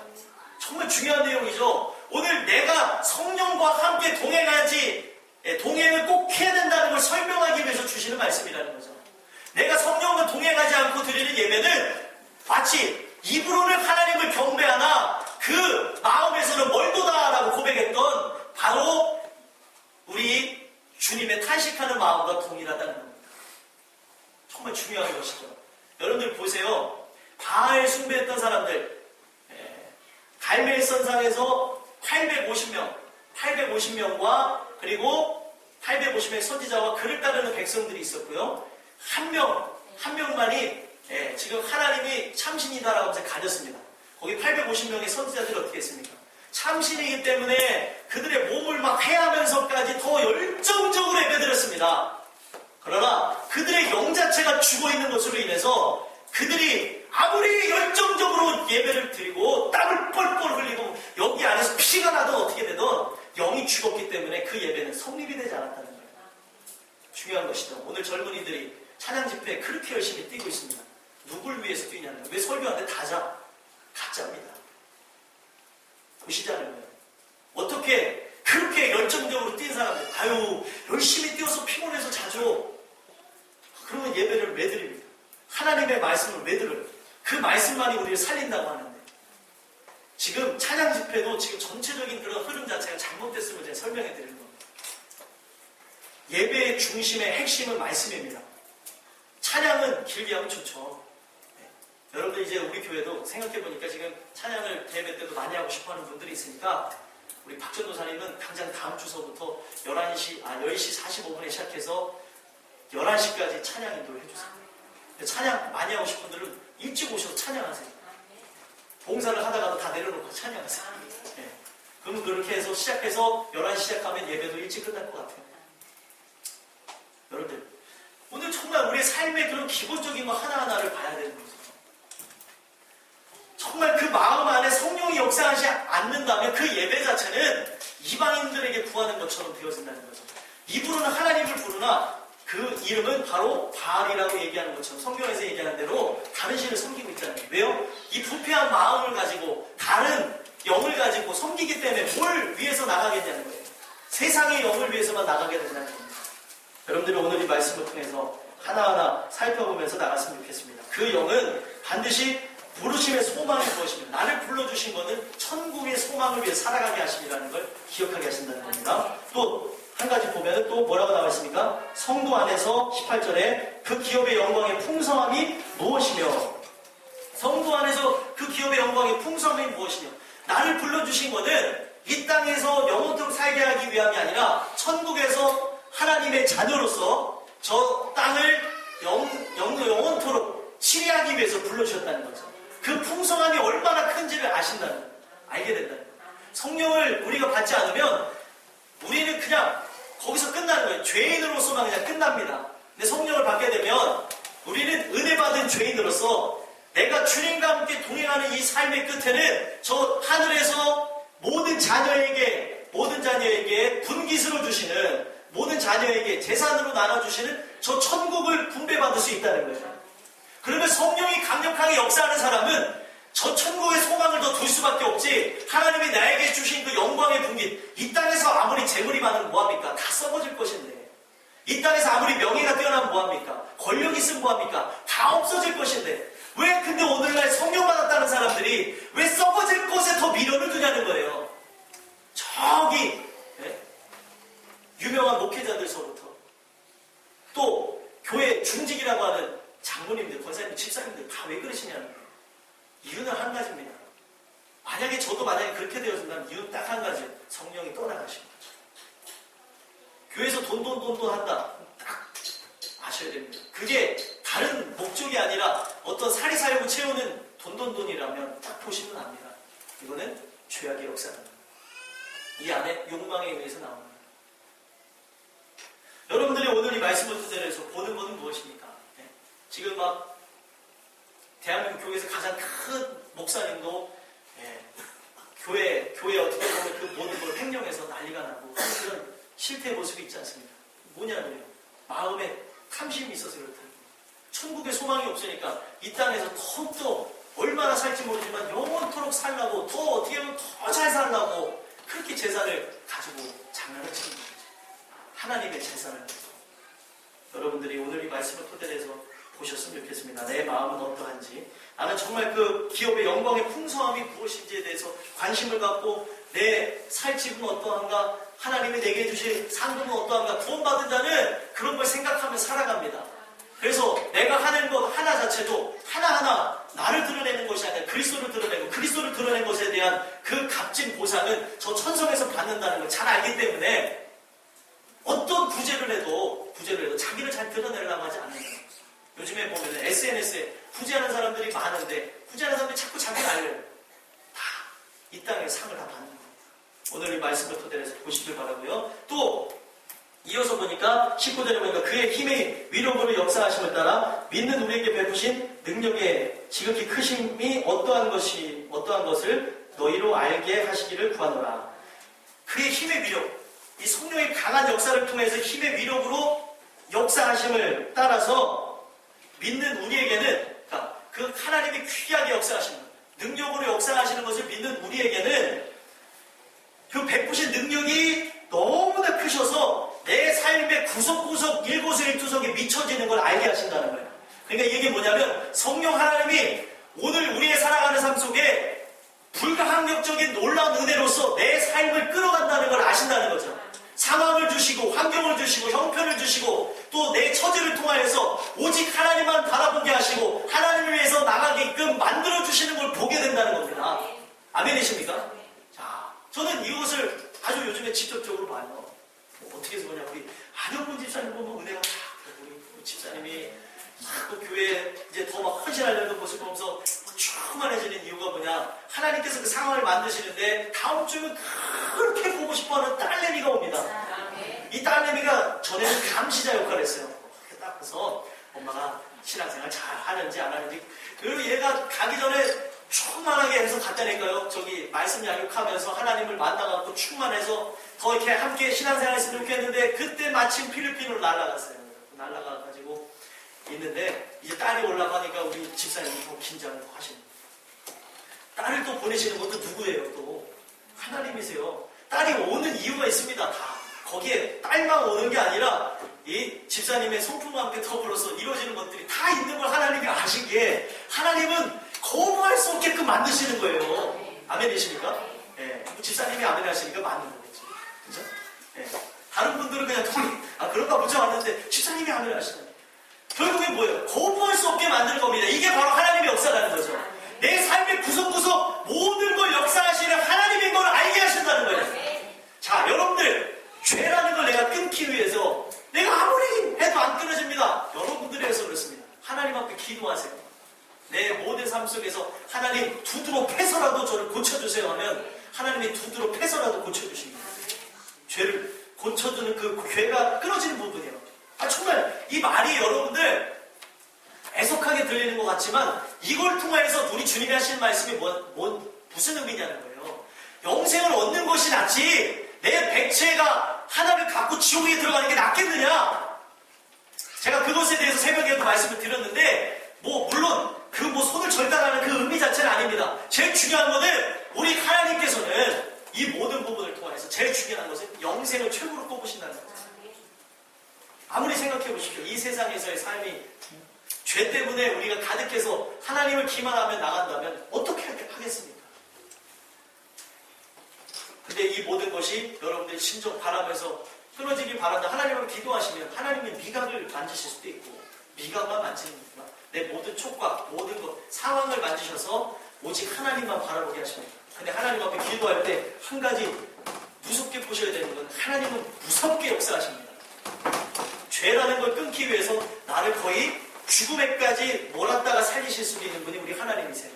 정말 중요한 내용이죠. 오늘 내가 성령과 함께 동행을 꼭 해야 된다는 걸 설명하기 위해서 주시는 말씀이라는 거죠. 내가 성령과 동행하지 않고 드리는 예배는 마치 입으로는 하나님을 경배하나 그 마음에서는 멀도다라고 고백했던 바로 우리 주님의 탄식하는 마음과 동일하다는 겁니다. 정말 중요한 것이죠. 여러분들 보세요. 바알 숭배했던 사람들 갈멜선상에서 850명과 그리고 850명의 선지자와 그를 따르는 백성들이 있었고요. 한 명만이 지금 하나님이 참신이다라고 하면서 가졌습니다. 거기 850명의 선지자들이 어떻게 했습니까? 참신이기 때문에 그들의 몸을 막 해하면서까지 더 열정적으로 예배드렸습니다. 그러나 그들의 영 자체가 죽어있는 것으로 인해서 그들이 아무리 열정적으로 예배를 드리고 땀을 뻘뻘 흘리고 여기 안에서 피가 나든 어떻게 되든 영이 죽었기 때문에 그 예배는 성립이 되지 않았다는 거예요. 중요한 것이죠. 오늘 젊은이들이 찬양 집회에 그렇게 열심히 뛰고 있습니다. 누굴 위해서 뛰냐는 거예요. 왜 설교하는데 가짜입니다. 보시자는 거예요. 어떻게 그렇게 열정적으로 뛴 사람들 열심히 뛰어서 피곤해서 자죠. 그러면 예배를 왜 드립니까? 하나님의 말씀을 왜 들어요? 그 말씀만이 우리를 살린다고 하는데 지금 찬양 집회도 지금 전체적인 그런 흐름 자체가 잘못됐음을 제가 설명해 드리는 겁니다. 예배의 중심의 핵심은 말씀입니다. 찬양은 길게 하면 좋죠. 여러분들 이제 우리 교회도 생각해보니까 지금 찬양을 예배 때도 많이 하고 싶어하는 분들이 있으니까 우리 박전도사님은 당장 다음 주서부터 10시 45분에 시작해서 11시까지 찬양 인도를 해주세요. 찬양 많이 하고 싶은 분들은 일찍 오셔서 찬양하세요. 봉사를 하다가도 다 내려놓고 찬양하세요. 그러면 그렇게 해서 시작해서 11시 시작하면 예배도 일찍 끝날 것 같아요. 여러분들 오늘 정말 우리의 삶의 그런 기본적인 거 하나하나를 봐야 되는 거죠. 정말 그 마음 안에 성령이 역사하지 않는다면 그 예배 자체는 이방인들에게 구하는 것처럼 되어진다는 거죠. 입으로는 하나님을 부르나 그 이름은 바로 바알이라고 얘기하는 것처럼 성경에서 얘기하는 대로 다른 신을 섬기고 있다는 거예요. 왜요? 이 부패한 마음을 가지고 다른 영을 가지고 섬기기 때문에 뭘 위해서 나가겠냐는 거예요. 세상의 영을 위해서만 나가게 된다는 겁니다. 여러분들이 오늘 이 말씀을 통해서 하나하나 살펴보면서 나갔으면 좋겠습니다. 그 영은 반드시 부르심의 소망이 무엇입니다. 나를 불러주신 것은 천국의 소망을 위해 살아가게 하심이라는 걸 기억하게 하신다는 겁니다. 또 한 가지 보면 또 뭐라고 나와 있습니까? 성도 안에서 18절에 그 기업의 영광의 풍성함이 무엇이며, 성도 안에서 그 기업의 영광의 풍성함이 무엇이며, 나를 불러주신 것은 이 땅에서 영원토록 살게 하기 위함이 아니라 천국에서 하나님의 자녀로서 저 땅을 영원토록 치리하기 위해서 불러주셨다는 거죠. 그 풍성함이 얼마나 큰지를 아신다는, 알게 된다는 거예요. 성령을 우리가 받지 않으면 우리는 그냥 거기서 끝나는 거예요. 죄인으로서만 그냥 끝납니다. 근데 성령을 받게 되면 우리는 은혜 받은 죄인으로서 내가 주님과 함께 동행하는 이 삶의 끝에는 저 하늘에서 모든 자녀에게 분깃으로 주시는, 모든 자녀에게 재산으로 나눠주시는 저 천국을 분배받을 수 있다는 거예요. 그러면 성령이 강력하게 역사하는 사람은 저 천국의 소망을 더 둘 수밖에 없지, 하나님이 나에게 주신 그 영광의 분깃, 이 땅에서 아무리 재물이 많으면 뭐합니까? 다 썩어질 것인데, 이 땅에서 아무리 명예가 뛰어나면 뭐합니까? 권력이 있으면 뭐합니까? 다 없어질 것인데, 왜 근데 오늘날 성령 받았다는 사람들이 왜 썩어질 것에 더 미련을 두냐는 거예요. 저기 유명한 목회자들서부터 또 교회 중직이라고 하는 장로님들, 권사님들, 집사님들 다 왜 그러시냐는 거예요. 이유는 한 가지입니다. 만약에 그렇게 되었다면 이유는 딱 한 가지, 성령이 떠나가신 거죠. 교회에서 돈 한다, 딱 아셔야 됩니다. 그게 다른 목적이 아니라 어떤 사리사욕을 채우는 돈이라면 딱 보시면 압니다. 이거는 죄악의 역사입니다. 이 안에 욕망에 의해서 나옵니다. 여러분들이 오늘 이 말씀을 토대로 보는 것은 무엇입니까? 지금 막 대한민국 교회에서 가장 큰 목사님도 교회 어떻게 보면 그 모든 걸 횡령해서 난리가 나고 그런 실태의 모습이 있지 않습니까? 뭐냐면요, 마음에 탐심이 있어서 그렇다. 천국에 소망이 없으니까 이 땅에서 더욱더 얼마나 살지 모르지만 영원토록 살라고, 더 어떻게 보면 더 잘 살라고 그렇게 재산을 가지고 장난을 치는 거죠. 하나님의 재산을. 여러분들이 오늘 이 말씀을 토대로 해서 보셨으면 좋겠습니다. 내 마음은 어떠한지, 나는 정말 그 기업의 영광의 풍성함이 무엇인지에 대해서 관심을 갖고 내 살 집은 어떠한가, 하나님이 내게 주신 상금은 어떠한가, 구원받은 자는 그런 걸 생각하며 살아갑니다. 그래서 내가 하는 것 하나 자체도 하나하나 나를 드러내는 것이 아니라 그리스도를 드러내고, 그리스도를 드러낸 것에 대한 그 값진 보상은 저 천성에서 받는다는 걸 잘 알기 때문에 어떤 구제를 해도 자기를 잘 드러내려고 하지 않는 거예요. 요즘에 보면 SNS에 구제하는 사람들이 많은데 구제하는 사람들이 자꾸 자기를 알려요. 다 이 땅에 상을 다 받는 거예요. 오늘 이 말씀을 토대로 해서 보시길 바라고요. 또 이어서 보니까 19절에 보니까 그의 힘의 위력으로 역사하심을 따라 믿는 우리에게 베푸신 능력의 지극히 크심이 어떠한 것을 너희로 알게 하시기를 구하노라. 그의 힘의 위력, 이 성령의 강한 역사를 통해서 힘의 위력으로 역사하심을 따라서 믿는 우리에게는, 그러니까 그 하나님이 귀하게 역사하시는 것, 능력으로 역사하시는 것을 믿는 우리에게는 그 베푸신 능력이 너무나 크셔서 내 삶의 구석구석 일거수일투석에 미쳐지는 걸 알게 하신다는 거예요. 그러니까 이게 뭐냐면 성령 하나님이 오늘 우리의 살아가는 삶 속에 불가항력적인 놀라운 은혜로서 내 삶을 끌어간다는 걸 아신다는 거죠. 상황을 주시고 환경을 주시고 형편을 주시고 또 내 처지를 통하여서 오직 하나님만 바라보게 하시고 하나님을 위해서 나가게끔 만들어주시는 걸 보게 된다는 겁니다. 아멘이십니까? 자, 저는 이것을 아주 요즘에 직접적으로 봐요. 어떻게 해서 보냐, 우리 안영문 집사님 보면 은혜가 탁, 우리 집사님이 또 교회에 이제 더 막 헌신하려는 모습을 보면서 충만해지는 이유가 뭐냐, 하나님께서 그 상황을 만드시는데 다음 주면 그렇게 보고 싶어하는 딸내미가 옵니다. 이 딸내미가 전에는 감시자 역할을 했어요. 이렇게 딱 가서 엄마가 신앙생활 잘 하는지 안 하는지, 그리고 얘가 가기 전에 충만하게 해서 갔다니까요. 저기 말씀 양육하면서 하나님을 만나갖고 충만해서 더 이렇게 함께 신앙생활 했으면 좋겠는데 그때 마침 필리핀으로 날아갔어요. 날아가가지고 있는데 이제 딸이 올라가니까 우리 집사님이 더 긴장을 더 하십니다. 딸을 또 보내시는 것도 누구예요? 또 하나님이세요. 딸이 오는 이유가 있습니다. 다 거기에 딸만 오는 게 아니라 이 집사님의 성품과 함께 더불어서 이루어지는 것들이 다 있는 걸 하나님이 아시기에 하나님은 거부할 수 없게끔 만드시는 거예요. 아멘이십니까? 예. 집사님이 아멘 하시니까 맞는 거겠지. 그죠? 예. 다른 분들은 그냥 그런가 보자 왔는데 집사님이 하늘 하시다니. 결국에 뭐예요? 거부할 수 없게 만드는 겁니다. 이게 바로 하나님의 역사라는 거죠. 내 삶의 구석구석 모든 걸 역사하시는 하나님인 걸 알게 하신다는 거예요. 자, 여러분들, 죄라는 걸 내가 끊기 위해서 내가 아무리 해도 안 끊어집니다. 여러분들이 해서 그렇습니다. 하나님 앞에 기도하세요. 내 모든 삶 속에서 하나님 두드러 패서라도 저를 고쳐주세요 하면 하나님이 두드러 패서라도 고쳐주십니다. 죄를 고쳐주는 그 죄가 끊어지는 부분이에요. 정말 이 말이 여러분들 애석하게 들리는 것 같지만 이걸 통해서 우리 주님이 하시는 말씀이 무슨 의미냐는 거예요. 영생을 얻는 것이 낫지 내 백체가 하나를 갖고 지옥에 들어가는 게 낫겠느냐. 제가 그것에 대해서 새벽에도 말씀을 드렸는데 물론 손을 절단하는 그 의미 자체는 아닙니다. 제일 중요한 것은 우리 하나님께서는 이 모든 부분을 통해서 제일 중요한 것은 영생을 최고로 꼽으신다는 거죠. 아무리 생각해 보십시오. 이 세상에서의 삶이 죄 때문에 우리가 가득해서 하나님을 기만하며 나간다면 어떻게 하겠습니까? 근데 이 모든 것이 여러분들이 심정 바라면서 끊어지길 바란다. 하나님을 기도하시면 하나님의 미각을 만지실 수도 있고 미각만 만지는 거구나. 내 모든 촉각, 모든 것, 상황을 만지셔서 오직 하나님만 바라보게 하십니다. 근데 하나님 앞에 기도할 때 한 가지 무섭게 보셔야 되는 건 하나님은 무섭게 역사하십니다. 죄라는 걸 끊기 위해서 나를 거의 죽음에까지 몰았다가 살리실 수 있는 분이 우리 하나님이세요.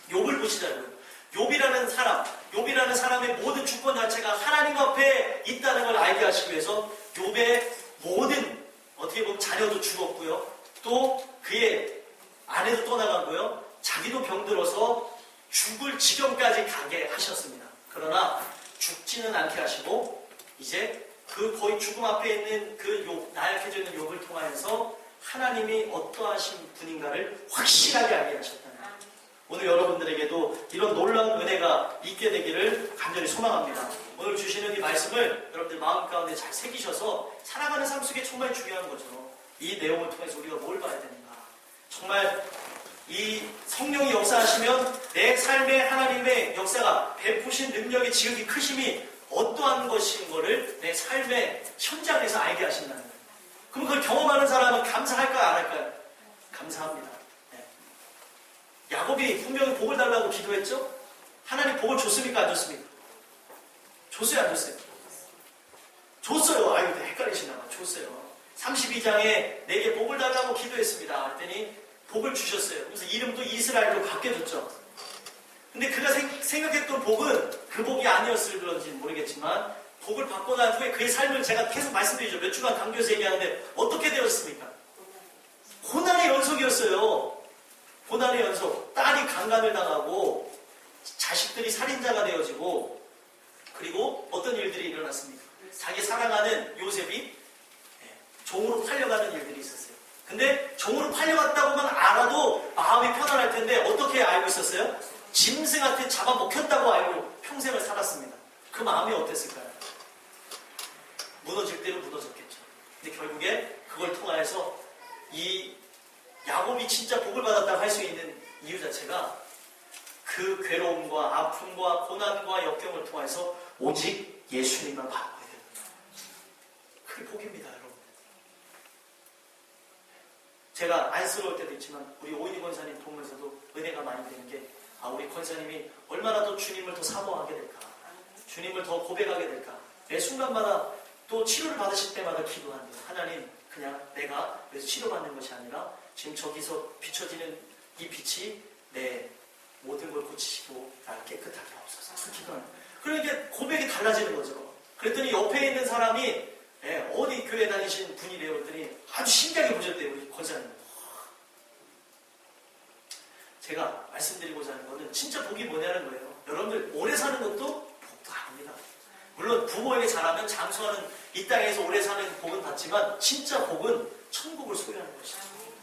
욥을 보시자고요. 욥이라는 사람의 모든 주권 자체가 하나님 앞에 있다는 걸 알게 하시기 위해서 욥의 모든 어떻게 보면 자녀도 죽었고요. 또 그의 아내도 떠나가고요. 자기도 병들어서 죽을 지경까지 가게 하셨습니다. 그러나 죽지는 않게 하시고 이제 그 거의 죽음 앞에 있는 그 나약해져 있는 욥을 통하여서 하나님이 어떠하신 분인가를 확실하게 알게 하셨다는 거예요. 오늘 여러분들에게도 이런 놀라운 은혜가 있게 되기를 간절히 소망합니다. 오늘 주시는 이 말씀을 여러분들 마음 가운데 잘 새기셔서 살아가는 삶 속에 정말 중요한 거죠. 이 내용을 통해서 우리가 뭘 봐야 되는가. 정말 이 성령이 역사하시면 내 삶에 하나님의 역사가 베푸신 능력의 지극히 크심이 어떠한 것인 거를 내 삶의 현장에서 알게 하신다는 거예요. 그럼 그걸 경험하는 사람은 감사할까요? 안 할까요? 감사합니다. 네. 야곱이 분명히 복을 달라고 기도했죠? 하나님 복을 줬습니까? 안 줬습니까? 줬어요? 안 줬어요? 줬어요. 아유, 헷갈리시나 봐. 줬어요. 32장에 내게 복을 달라고 기도했습니다. 그랬더니 복을 주셨어요. 그래서 이름도 이스라엘로 바뀌어졌죠. 근데 그가 생각했던 복은 그 복이 아니었을 그런지는 모르겠지만 복을 받고 난 후에 그의 삶을 제가 계속 말씀드리죠. 몇 주간 강조해서 얘기하는데 어떻게 되었습니까? 고난의 연속이었어요. 고난의 연속. 딸이 강간을 당하고 자식들이 살인자가 되어지고 그리고 어떤 일들이 일어났습니까? 자기 사랑하는 요셉이 종으로 팔려가는 일들이 있었어요. 근데 종으로 팔려갔다고만 알아도 마음이 편안할 텐데 어떻게 알고 있었어요? 짐승한테 잡아먹혔다고 알고 평생을 살았습니다. 그 마음이 어땠을까요? 무너질 때는 무너졌겠죠. 근데 결국에 그걸 통하여서 이 야곱이 진짜 복을 받았다고 할 수 있는 이유 자체가 그 괴로움과 아픔과 고난과 역경을 통해서 오직 예수님만 바라보게 됩니다. 그게 복입니다, 여러분. 제가 안쓰러울 때도 있지만 우리 오인희 권사님 보면서도 은혜가 많이 되는 게 우리 권사님이 얼마나 더 주님을 더 사모하게 될까, 주님을 더 고백하게 될까. 매 순간마다 또 치료를 받으실 때마다 기도합니다. 하나님, 그냥 내가 그래서 치료받는 것이 아니라 지금 저기서 비춰지는 이 빛이 내 모든 걸 고치시고 나를 깨끗하게 하옵소서. 기도합니다. 그러니까 고백이 달라지는 거죠. 그랬더니 옆에 있는 사람이 어디 교회 다니신 분이래요. 그랬더니 아주 신기하게 보셨대요, 우리 권사님. 제가 말씀드리고자 하는 것은 진짜 복이 뭐냐는 거예요. 여러분들 오래 사는 것도 복도 아닙니다. 물론 부모에게 잘하면 장수하는 이 땅에서 오래 사는 복은 받지만 진짜 복은 천국을 소유하는 것이죠.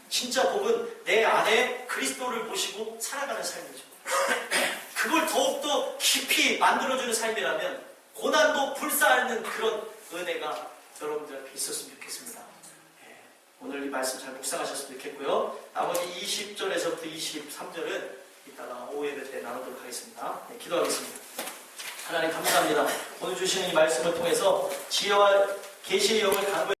진짜 복은 내 안에 그리스도를 모시고 살아가는 삶이죠. 그걸 더욱더 깊이 만들어주는 삶이라면 고난도 불사하는 그런 은혜가 여러분들 앞에 있었으면 좋겠습니다. 오늘 이 말씀 잘 묵상하셨으면 좋겠고요. 나머지 20절에서부터 23절은 이따가 오후 예배 때 나누도록 하겠습니다. 기도하겠습니다. 하나님 감사합니다. 오늘 주시는 이 말씀을 통해서 지혜와 계시의 영을 강구해